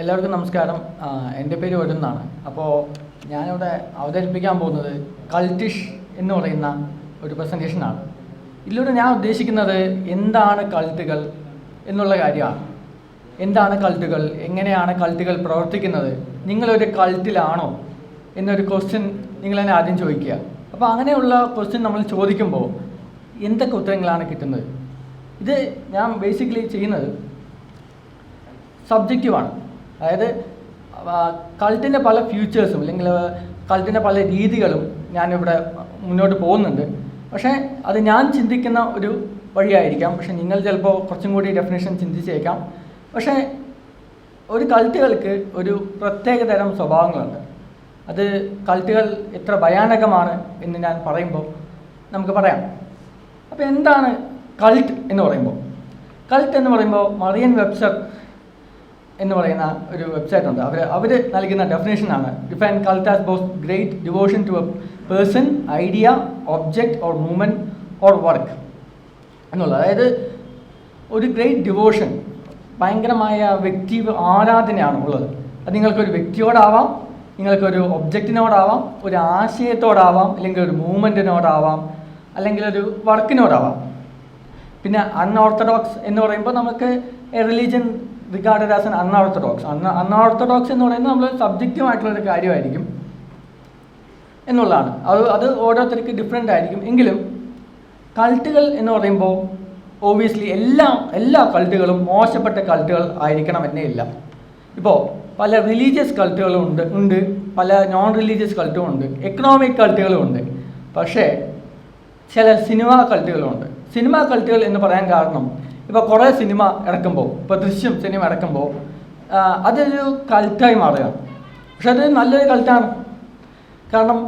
എല്ലാവർക്കും നമസ്കാരം. എൻ്റെ പേര് വരുൺ എന്നാണ്. അപ്പോൾ ഞാനിവിടെ അവതരിപ്പിക്കാൻ പോകുന്നത് കൾട്ടിഷ് എന്ന് പറയുന്ന ഒരു പ്രസൻറ്റേഷനാണ്. ഇതിലൂടെ ഞാൻ ഉദ്ദേശിക്കുന്നത് എന്താണ് കൾട്ടുകൾ എന്നുള്ള കാര്യമാണ്. എന്താണ് കൾട്ടുകൾ, എങ്ങനെയാണ് കൾട്ടുകൾ പ്രവർത്തിക്കുന്നത്, നിങ്ങളൊരു കൾട്ടിലാണോ എന്നൊരു ക്വസ്റ്റ്യൻ നിങ്ങൾ തന്നെ ആദ്യം ചോദിക്കുക. അപ്പോൾ അങ്ങനെയുള്ള ക്വസ്റ്റ്യൻ നമ്മൾ ചോദിക്കുമ്പോൾ എന്തൊക്കെ ഉത്തരങ്ങളാണ് കിട്ടുന്നത്? ഇത് ഞാൻ ബേസിക്കലി ചെയ്യുന്നത് സബ്ജക്റ്റീവാണ്. അതായത് കൾട്ടിൻ്റെ പല ഫ്യൂച്ചേഴ്സും അല്ലെങ്കിൽ കൾട്ടിൻ്റെ പല രീതികളും ഞാനിവിടെ മുന്നോട്ട് പോകുന്നുണ്ട്. പക്ഷേ അത് ഞാൻ ചിന്തിക്കുന്ന ഒരു വഴിയായിരിക്കാം. പക്ഷെ നിങ്ങൾ ചിലപ്പോൾ കുറച്ചും കൂടി ഡെഫിനേഷൻ ചിന്തിച്ചേക്കാം. പക്ഷേ ഒരു കൾട്ടുകൾക്ക് ഒരു പ്രത്യേക തരം സ്വഭാവങ്ങളുണ്ട്. അത് കൾട്ടുകൾ എത്ര ഭയാനകമാണ് എന്ന് ഞാൻ പറയുമ്പോൾ നമുക്ക് പറയാം. അപ്പോൾ എന്താണ് കൾട്ട് എന്ന് പറയുമ്പോൾ? കൾട്ട് എന്ന് പറയുമ്പോൾ മറിയൻ വെബ്സ്റ്റർ എന്ന് പറയുന്ന ഒരു വെബ്സൈറ്റ് ഉണ്ട്. അവർ നൽകുന്ന ഡെഫിനേഷനാണ് define cult as both great devotion to a person, idea, object or movement or work എന്നുള്ളത്. അതായത് ഒരു ഗ്രേറ്റ് ഡിവോഷൻ, ഭയങ്കരമായ വ്യക്തി ആരാധനയാണ് ഉള്ളത്. അത് നിങ്ങൾക്കൊരു വ്യക്തിയോടാവാം, നിങ്ങൾക്കൊരു ഒബ്ജക്റ്റിനോടാവാം, ഒരു ആശയത്തോടാവാം, അല്ലെങ്കിൽ ഒരു മൂവ്മെൻറ്റിനോടാവാം, അല്ലെങ്കിൽ ഒരു വർക്കിനോടാവാം. പിന്നെ അൺഓർത്തഡോക്സ് എന്ന് പറയുമ്പോൾ നമുക്ക് A religion regarded as an unorthodox എന്ന് പറയുന്നത് നമ്മൾ സബ്ജക്റ്റീവായിട്ടുള്ളൊരു കാര്യമായിരിക്കും എന്നുള്ളതാണ്. അത് ഓരോരുത്തർക്ക് ഡിഫറെൻ്റ് ആയിരിക്കും. എങ്കിലും കൾട്ടുകൾ എന്ന് പറയുമ്പോൾ ഓബിയസ്ലി എല്ലാ കൾട്ടുകളും മോശപ്പെട്ട കൾട്ടുകൾ ആയിരിക്കണം എന്നേ ഇല്ല. ഇപ്പോൾ പല റിലീജിയസ് കൾട്ടുകളും ഉണ്ട്, പല നോൺ റിലീജിയസ് കൾട്ടും ഉണ്ട്, എക്കണോമിക് കൾട്ടുകളും ഉണ്ട്. പക്ഷേ ചില സിനിമാ കൾട്ടുകളും ഉണ്ട്. സിനിമാ കൾട്ടുകൾ എന്ന് പറയാൻ കാരണം ഇപ്പോൾ കുറേ സിനിമ ഇറക്കുമ്പോൾ, ഇപ്പോൾ ദൃശ്യം സിനിമ ഇറക്കുമ്പോൾ അതൊരു കൾട്ടായി മാറുകയാണ്. പക്ഷെ അത് നല്ലൊരു കൾട്ടാണ്. കാരണം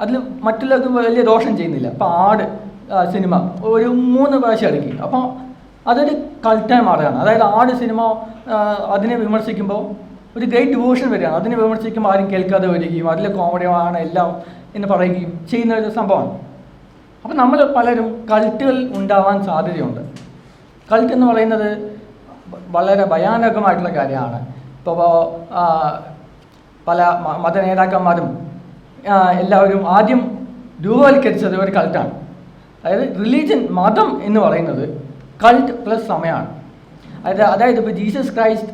അതിൽ മറ്റുള്ളവർക്ക് വലിയ ദോഷം ചെയ്യുന്നില്ല. ഇപ്പോൾ ആട് സിനിമ ഒരു 3 പ്രാവശ്യം ഇറക്കി, അപ്പോൾ അതൊരു കൾട്ടായി മാറുകയാണ്. അതായത് ആട് സിനിമ അതിനെ വിമർശിക്കുമ്പോൾ ഒരു ഗ്രേറ്റ് ഡിവോഷൻ വരികയാണ്. അതിനെ വിമർശിക്കുമ്പോൾ ആരും കേൾക്കാതെ വരികയും അതിൽ കോമഡിയാണ് എല്ലാം എന്ന് പറയുകയും ചെയ്യുന്ന ഒരു സംഭവമാണ്. അപ്പോൾ നമ്മൾ പലരും കൾട്ടുകൾ ഉണ്ടാവാൻ സാധ്യതയുണ്ട്. കൾട്ട് എന്ന് പറയുന്നത് വളരെ ഭയാനകമായിട്ടുള്ള കാര്യമാണ്. ഇപ്പോൾ പല മത നേതാക്കന്മാരും എല്ലാവരും ആദ്യം രൂപവൽക്കരിച്ചത് ഒരു കൾട്ടാണ്. അതായത് റിലീജിയൻ, മതം എന്ന് പറയുന്നത് കൾട്ട് പ്ലസ് സമയമാണ്. അതായത് ഇപ്പോൾ ജീസസ് ക്രൈസ്റ്റ്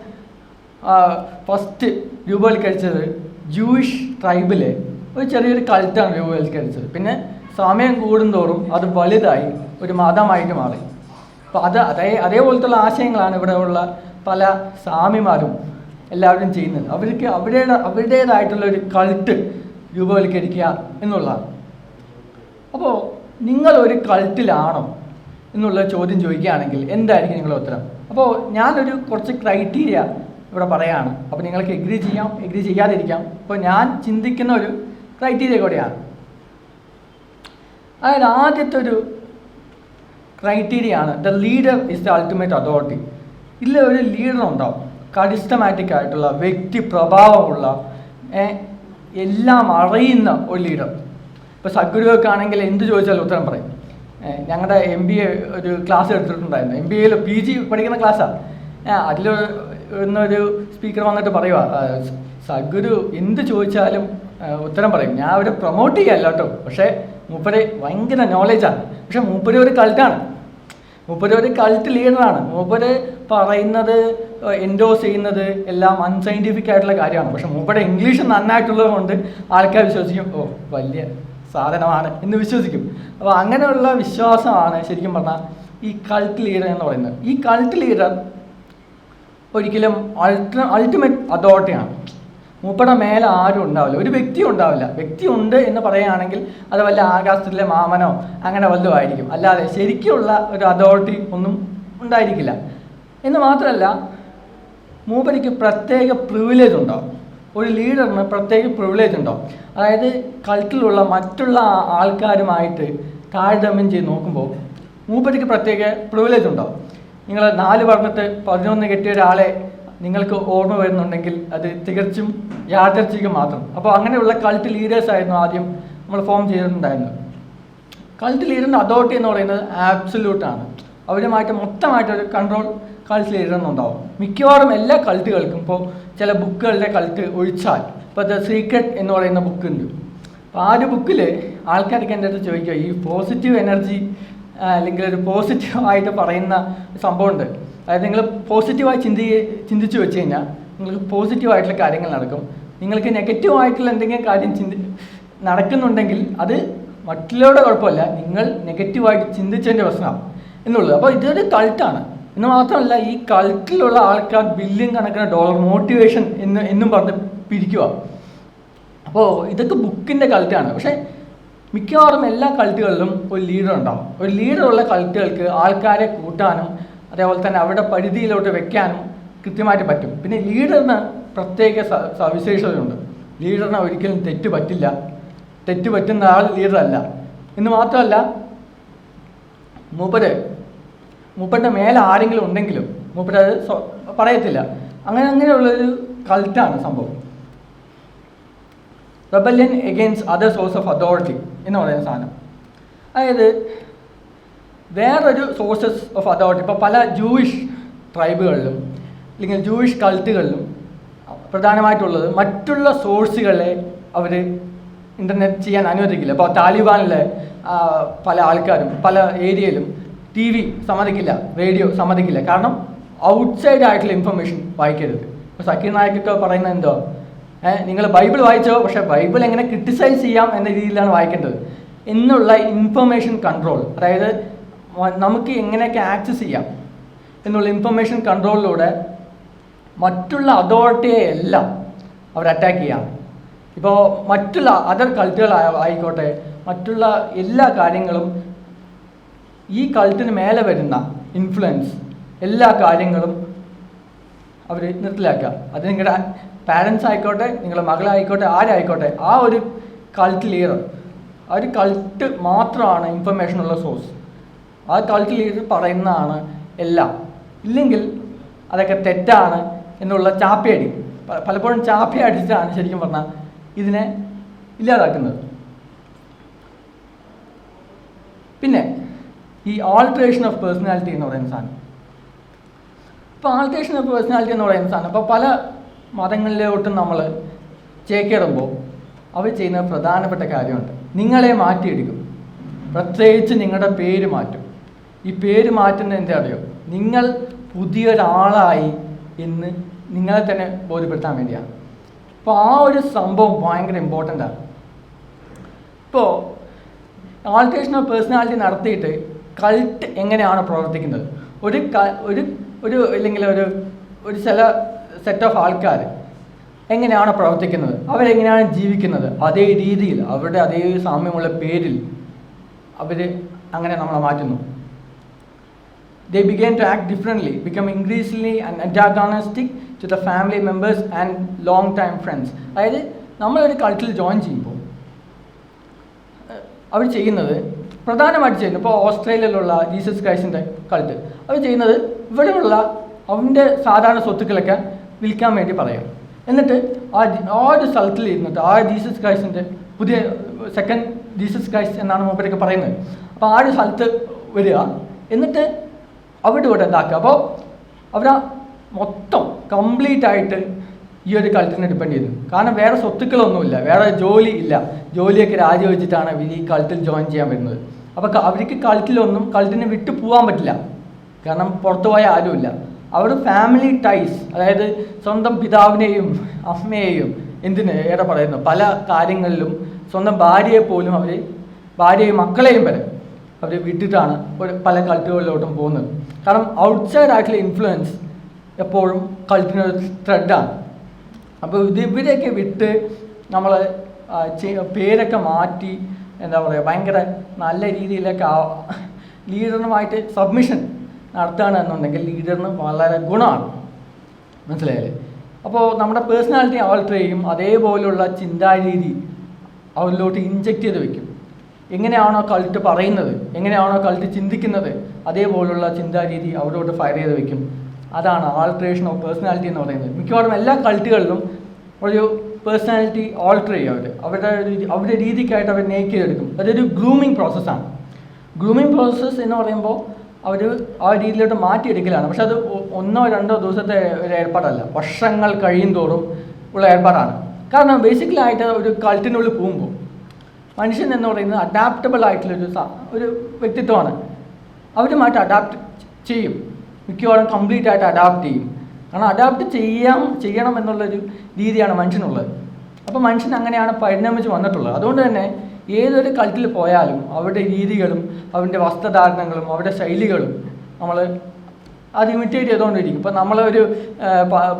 ഫസ്റ്റ് രൂപവൽക്കരിച്ചത് ജൂയിഷ് ട്രൈബിലെ ഒരു ചെറിയൊരു കൾട്ടാണ് രൂപവൽക്കരിച്ചത്. പിന്നെ സമയം കൂടുന്തോറും അത് വലുതായി ഒരു മതമായിട്ട് മാറി. അപ്പോൾ അതേപോലത്തുള്ള ആശയങ്ങളാണ് ഇവിടെ ഉള്ള പല സ്വാമിമാരും എല്ലാവരും ചെയ്യുന്നത്. അവർക്ക് അവരുടേതായിട്ടുള്ള ഒരു കൾട്ട് രൂപവൽക്കരിക്കുക എന്നുള്ളതാണ്. അപ്പോൾ നിങ്ങളൊരു കൾട്ടിലാണോ എന്നുള്ള ചോദ്യം ചോദിക്കുകയാണെങ്കിൽ എന്തായിരിക്കും നിങ്ങളുടെ ഉത്തരം? അപ്പോൾ ഞാനൊരു കുറച്ച് ക്രൈറ്റീരിയ ഇവിടെ പറയുകയാണ്. അപ്പോൾ നിങ്ങൾക്ക് എഗ്രി ചെയ്യാം, എഗ്രി ചെയ്യാതിരിക്കാം. അപ്പോൾ ഞാൻ ചിന്തിക്കുന്ന ഒരു ക്രൈറ്റീരിയ കൂടെയാണ്. അതായത് ആദ്യത്തെ ഒരു ക്രൈറ്റീരിയ ആണ് the leader is the ultimate authority. ഇതിൽ ഒരു ലീഡർ ഉണ്ടാവും, കരിസ്റ്റമാറ്റിക് ആയിട്ടുള്ള, വ്യക്തി പ്രഭാവമുള്ള, എല്ലാം അറിയുന്ന ഒരു ലീഡർ. ഇപ്പോൾ സദ്ഗുരുവൊക്കെ ആണെങ്കിൽ എന്ത് ചോദിച്ചാലും ഉത്തരം പറയും. ഞങ്ങളുടെ MBA ഒരു ക്ലാസ് എടുത്തിട്ടുണ്ടായിരുന്നു. MBAയിൽ PG പഠിക്കുന്ന ക്ലാസ്സാണ്. അതിൽ ഒരു സ്പീക്കർ വന്നിട്ട് പറയുക, സദ്ഗുരു എന്ത് ചോദിച്ചാലും ഉത്തരം പറയും. ഞാൻ അവരെ പ്രൊമോട്ട് ചെയ്യാമല്ലോ കേട്ടോ, പക്ഷേ മൂപ്പര് ഭയങ്കര നോളേജാണ്. പക്ഷെ മൂപ്പര് ഒരു കൾട്ടാണ്, മൂപ്പര് ഒരു കൾട്ട് ലീഡറാണ്. മൂപ്പര് പറയുന്നത്, എൻഡോസ് ചെയ്യുന്നത് എല്ലാം അൺസയൻറ്റിഫിക് ആയിട്ടുള്ള കാര്യമാണ്. പക്ഷെ മൂപ്പരുടെ ഇംഗ്ലീഷ് നന്നായിട്ടുള്ളത് കൊണ്ട് ആൾക്കാർ വിശ്വസിക്കും, ഓ വലിയ സാധനമാണ് എന്ന് വിശ്വസിക്കും. അപ്പോൾ അങ്ങനെയുള്ള വിശ്വാസമാണ് ശരിക്കും പറഞ്ഞാൽ ഈ കൾട്ട് ലീഡർ എന്ന് പറയുന്നത്. ഈ കൾട്ട് ലീഡർ ഒരിക്കലും അൾട്ടിമേറ്റ് അതോറിറ്റിയാണ്. മൂപ്പയുടെ മേലെ ആരും ഉണ്ടാവില്ല, ഒരു വ്യക്തി ഉണ്ടാവില്ല. വ്യക്തി ഉണ്ട് എന്ന് പറയുകയാണെങ്കിൽ അത് വല്ല ആകാശത്തിലെ മാമനോ അങ്ങനെ വല്ലതും ആയിരിക്കും, അല്ലാതെ ശരിക്കുള്ള ഒരു അതോറിറ്റി ഒന്നും ഉണ്ടായിരിക്കില്ല. എന്ന് മാത്രമല്ല, മൂപ്പരിക്ക് പ്രത്യേക പ്രിവിലേജ് ഉണ്ടാവും. ഒരു ലീഡറിന് പ്രത്യേക പ്രിവിലേജ് ഉണ്ടാവും. അതായത് കൾട്ടിലുള്ള മറ്റുള്ള ആൾക്കാരുമായിട്ട് താരതമ്യം ചെയ്ത് നോക്കുമ്പോൾ മൂപ്പരിക്ക് പ്രത്യേക പ്രിവിലേജ് ഉണ്ടാവും. നിങ്ങൾ 4 പറഞ്ഞിട്ട് 11 കെട്ടിയ ഒരാളെ നിങ്ങൾക്ക് ഓർമ്മ വരുന്നുണ്ടെങ്കിൽ അത് തികച്ചും യാദൃച്ഛികം മാത്രം. അപ്പോൾ അങ്ങനെയുള്ള കൾട്ട് ലീഡേഴ്സ് ആയിരുന്നു ആദ്യം നമ്മൾ ഫോം ചെയ്തിട്ടുണ്ടായിരുന്നത്. കൾട്ട് ലീഡറിൻ്റെ അതോറിറ്റി എന്ന് പറയുന്നത് ആബ്സല്യൂട്ടാണ്. അവരുമായിട്ട് മൊത്തമായിട്ടൊരു കൺട്രോൾ കൾട്ട് ലീഡർ എന്നുണ്ടാവും. മിക്കവാറും എല്ലാ കൾട്ടുകൾക്കും ഇപ്പോൾ ചില ബുക്കുകളുടെ കൾട്ട് ഒഴിച്ചാൽ, ഇപ്പോൾ ദ സീക്രട്ട് എന്ന് പറയുന്ന ബുക്കുണ്ട്. അപ്പോൾ ആ ഒരു ബുക്കിൽ ആൾക്കാർക്ക് എൻ്റെ അടുത്ത് ചോദിക്കുക, ഈ പോസിറ്റീവ് എനർജി അല്ലെങ്കിൽ ഒരു പോസിറ്റീവായിട്ട് പറയുന്ന സംഭവമുണ്ട്. അതായത് നിങ്ങൾ പോസിറ്റീവായി ചിന്തിച്ച് വെച്ച് കഴിഞ്ഞാൽ നിങ്ങൾക്ക് പോസിറ്റീവായിട്ടുള്ള കാര്യങ്ങൾ നടക്കും. നിങ്ങൾക്ക് നെഗറ്റീവായിട്ടുള്ള എന്തെങ്കിലും കാര്യം നടക്കുന്നുണ്ടെങ്കിൽ അത് മറ്റുള്ളവരുടെ കുഴപ്പമില്ല, നിങ്ങൾ നെഗറ്റീവായിട്ട് ചിന്തിച്ചതിൻ്റെ പ്രശ്നമാണ് എന്നുള്ളത്. അപ്പോൾ ഇതൊരു കൾട്ടാണ് എന്ന് മാത്രമല്ല, ഈ കൾട്ടിലുള്ള ആൾക്കാർ ബില്യൺ കണക്കിന് ഡോളർ മോട്ടിവേഷൻ എന്നും പറഞ്ഞ് പിരിക്കുക. അപ്പോൾ ഇതൊക്കെ ബുക്കിൻ്റെ കൾട്ടാണ്. പക്ഷേ മിക്കവാറും എല്ലാ കൾട്ടുകളിലും ഒരു ലീഡർ ഉണ്ടാവും. ഒരു ലീഡറുള്ള കൾട്ടുകൾക്ക് ആൾക്കാരെ കൂട്ടാനും അതേപോലെ തന്നെ അവരുടെ പരിധിയിലോട്ട് വെക്കാനും കൃത്യമായിട്ട് പറ്റും. പിന്നെ ലീഡറിന് പ്രത്യേക സവിശേഷതയുണ്ട്. ലീഡറിന് ഒരിക്കലും തെറ്റ് പറ്റില്ല. തെറ്റ് പറ്റുന്ന ആൾ ലീഡറല്ല എന്ന് മാത്രമല്ല, മൂപ്പരുടെ മേലെ ആരെങ്കിലും ഉണ്ടെങ്കിലും മൂപ്പരത് പറയത്തില്ല. അങ്ങനെയുള്ളൊരു കൾട്ടാണ് സംഭവം. Rebellion against other source of authority എന്ന് പറയുന്ന സാധനം. അതായത് വേറൊരു സോഴ്സസ് ഓഫ് അതോറിറ്റി, ഇപ്പോൾ പല ജൂയിഷ് ട്രൈബുകളിലും അല്ലെങ്കിൽ ജൂയിഷ് കൾട്ടുകളിലും പ്രധാനമായിട്ടുള്ളത് മറ്റുള്ള സോഴ്സുകളെ അവർ ഇൻ്റർനെറ്റ് ചെയ്യാൻ അനുവദിക്കില്ല. ഇപ്പോൾ താലിബാനിലെ പല ആൾക്കാരും പല ഏരിയയിലും TV സമ്മതിക്കില്ല, റേഡിയോ സമ്മതിക്കില്ല. കാരണം ഔട്ട്സൈഡ് ആയിട്ടുള്ള ഇൻഫർമേഷൻ വായിക്കരുത്. ഇപ്പോൾ സക്കീർ നായിക്കൊക്കെ പറയുന്നത് എന്തോ, നിങ്ങൾ ബൈബിൾ വായിച്ചോ, പക്ഷേ ബൈബിൾ എങ്ങനെ ക്രിട്ടിസൈസ് ചെയ്യാം എന്ന രീതിയിലാണ് വായിക്കേണ്ടത് എന്നുള്ള ഇൻഫർമേഷൻ കൺട്രോൾ, അതായത് നമുക്ക് എങ്ങനെയൊക്കെ ആക്സസ് ചെയ്യാം എന്നുള്ള ഇൻഫർമേഷൻ കൺട്രോളിലൂടെ മറ്റുള്ള അതോറിറ്റിയെ എല്ലാം അവർ അറ്റാക്ക് ചെയ്യാം. ഇപ്പോൾ മറ്റുള്ള അതർ കൾട്ടുകൾ ആയിക്കോട്ടെ, മറ്റുള്ള എല്ലാ കാര്യങ്ങളും ഈ കൾട്ടിന് മേലെ വരുന്ന ഇൻഫ്ലുവൻസ് എല്ലാ കാര്യങ്ങളും അവർ നിർത്തലാക്കുക. അത് നിങ്ങളുടെ പാരൻസ് ആയിക്കോട്ടെ, നിങ്ങളുടെ മകളായിക്കോട്ടെ, ആരായിക്കോട്ടെ, ആ ഒരു കൾട്ട് ലീഡർ, ആ ഒരു കൾട്ട് മാത്രമാണ് ഇൻഫർമേഷനുള്ള സോഴ്സ്. ആ കൾട്ട് ലീഡർ പറയുന്നതാണ് എല്ലാം. ഇല്ലെങ്കിൽ അതൊക്കെ തെറ്റാണ് എന്നുള്ള ചാപ്പയടി, പലപ്പോഴും ചാപ്പയടിച്ചിട്ടാണ് ശരിക്കും പറഞ്ഞാൽ ഇതിനെ ഇല്ലാതാക്കുന്നത്. പിന്നെ ഈ ആൾട്രേഷൻ ഓഫ് പേഴ്സണാലിറ്റി എന്ന് പറയുന്ന സാധനം. ഇപ്പോൾ ആൾട്രേഷൻ ഓഫ് പേഴ്സണാലിറ്റി എന്ന് പറയുന്ന സാധനം ഇപ്പോൾ പല മതങ്ങളിലോട്ടും നമ്മൾ ചേക്കേറുമ്പോൾ അവർ ചെയ്യുന്ന പ്രധാനപ്പെട്ട കാര്യമുണ്ട്. നിങ്ങളെ മാറ്റിയെടുക്കും. പ്രത്യേകിച്ച് നിങ്ങളുടെ പേര് മാറ്റും. ഈ പേര് മാറ്റുന്നത് എന്താ അറിയോ? നിങ്ങൾ പുതിയൊരാളായി എന്ന് നിങ്ങളെ തന്നെ ബോധ്യപ്പെടുത്താൻ വേണ്ടിയാണ്. അപ്പോൾ ആ ഒരു സംഭവം ഭയങ്കര ഇമ്പോർട്ടൻ്റ് ആണ്. ഇപ്പോൾ ആൾട്രേഷൻ ഓഫ് പേഴ്സണാലിറ്റി നടത്തിയിട്ട് കൾട്ട് എങ്ങനെയാണ് പ്രവർത്തിക്കുന്നത്, ഒരു അല്ലെങ്കിൽ ഒരു ചില സെറ്റ് ഓഫ് ആൾക്കാർ എങ്ങനെയാണ് പ്രവർത്തിക്കുന്നത്, അവരെങ്ങനെയാണ് ജീവിക്കുന്നത്, അതേ രീതിയിൽ അവരുടെ അതേ സാമ്യമുള്ള പേരിൽ അവർ അങ്ങനെ നമ്മളെ മാറ്റുന്നു. They began to act differently, become increasingly antagonistic to the family members and long-time friends. അതായത് നമ്മളൊരു കൾട്ടിൽ ജോയിൻ ചെയ്യുമ്പോൾ അവർ ചെയ്യുന്നത് പ്രധാനമായിട്ട് ചെയ്യുന്നത്, ഇപ്പോൾ ഓസ്ട്രേലിയയിലുള്ള ജീസസ് ക്രൈസ്റ്റിൻ്റെ കൾട്ട് അവർ ചെയ്യുന്നത് ഇവിടെയുള്ള അവൻ്റെ സാധാരണ സ്വത്തുക്കളൊക്കെ വിൽക്കാൻ വേണ്ടി പറയാം. എന്നിട്ട് ആ ഒരു സ്ഥലത്തിൽ ഇരുന്നിട്ട് ആ ജീസസ് ക്രൈസ്റ്റിൻ്റെ പുതിയ സെക്കൻഡ് ജീസസ് ക്രൈസ്റ്റ് എന്നാണ് മൂപ്പരൊക്കെ പറയുന്നത്. അപ്പോൾ ആ ഒരു സ്ഥലത്ത് വരിക, എന്നിട്ട് അവിടെ എന്താക്കുക. അപ്പോൾ അവർ മൊത്തം കംപ്ലീറ്റ് ആയിട്ട് ഈ ഒരു കൾട്ടിനെ ഡിപ്പെൻഡ് ചെയ്തു. കാരണം വേറെ സ്വത്തുക്കളൊന്നുമില്ല, വേറെ ജോലി ഇല്ല, ജോലിയൊക്കെ രാജിവെച്ചിട്ടാണ് ഇവർ ഈ കൾട്ടിൽ ജോയിൻ ചെയ്യാൻ വരുന്നത്. അപ്പോൾ അവർക്ക് കൾട്ടിനെ വിട്ടു പോകാൻ പറ്റില്ല, കാരണം പുറത്തു പോയ ആരുമില്ല. അവർ ഫാമിലി ടൈസ്, അതായത് സ്വന്തം പിതാവിനെയും അമ്മയെയും ഏറെ പറയുന്നു പല കാര്യങ്ങളിലും സ്വന്തം ഭാര്യയെ പോലും ഭാര്യയെയും മക്കളെയും വരെ അവർ വിട്ടിട്ടാണ് പല കൾട്ടുകളിലോട്ടും പോകുന്നത്. കാരണം ഔട്ട്സൈഡ് ആയിട്ടുള്ള ഇൻഫ്ലുവൻസ് എപ്പോഴും കൾട്ടിനൊരു ത്രെഡാണ്. അപ്പോൾ ഇവരെയൊക്കെ വിട്ട് നമ്മൾ പേരൊക്കെ മാറ്റി എന്താ പറയുക, ഭയങ്കര നല്ല രീതിയിലൊക്കെ ലീഡറിനുമായിട്ട് സബ്മിഷൻ നടത്തുകയാണ് എന്നുണ്ടെങ്കിൽ ലീഡറിന് വളരെ ഗുണമാണ്. മനസ്സിലായല്ലേ? അപ്പോൾ നമ്മുടെ പേഴ്സണാലിറ്റി ആൾട്ടർ ചെയ്യും. അതേപോലുള്ള ചിന്താരീതി അവരിലോട്ട് ഇൻജക്റ്റ് ചെയ്ത് വെക്കും. എങ്ങനെയാണോ കൾട്ട് പറയുന്നത്, എങ്ങനെയാണോ കൾട്ട് ചിന്തിക്കുന്നത്, അതേപോലുള്ള ചിന്താരീതി അവരോട് ഫയർ ചെയ്ത് വെക്കും. അതാണ് ആൾട്രേഷൻ ഓഫ് പേഴ്സണാലിറ്റി എന്ന് പറയുന്നത്. മിക്കവാറും എല്ലാ കൾട്ടുകളിലും ഒരു പേഴ്സണാലിറ്റി ആൾട്ടർ ചെയ്യും. അവരുടെ രീതിക്കായിട്ട് അവർ നേക്ക് ചെയ്തെടുക്കും. അതൊരു ഗ്രൂമിങ് പ്രോസസ്സാണ്. ഗ്രൂമിങ് പ്രോസസ്സ് എന്ന് പറയുമ്പോൾ അവർ ആ രീതിയിലോട്ട് മാറ്റിയെടുക്കലാണ്. പക്ഷെ അത് 1-2 ദിവസത്തെ ഒരു ഏർപ്പാടല്ല, വർഷങ്ങൾ കഴിയും തോറും ഉള്ള ഏർപ്പാടാണ്. കാരണം ബേസിക്കലായിട്ട് ഒരു കൾട്ടിനുള്ളിൽ പോകുമ്പോൾ മനുഷ്യൻ എന്ന് പറയുന്നത് അഡാപ്റ്റബിൾ ആയിട്ടുള്ളൊരു വ്യക്തിത്വമാണ്. അവരുമായിട്ട് അഡാപ്റ്റ് ചെയ്യും, മിക്കവാറും കംപ്ലീറ്റ് ആയിട്ട് അഡാപ്റ്റ് ചെയ്യും. കാരണം അഡാപ്റ്റ് ചെയ്യണം എന്നുള്ളൊരു രീതിയാണ് മനുഷ്യനുള്ളത്. അപ്പോൾ മനുഷ്യൻ അങ്ങനെയാണ് പരിണമിച്ച് വന്നിട്ടുള്ളത്. അതുകൊണ്ട് തന്നെ ഏതൊരു കൾട്ടിൽ പോയാലും അവരുടെ രീതികളും അവരുടെ വസ്ത്രധാരണങ്ങളും അവരുടെ ശൈലികളും നമ്മൾ അത് ഇമിറ്റേറ്റ് ചെയ്തുകൊണ്ടിരിക്കും. ഇപ്പോൾ നമ്മളൊരു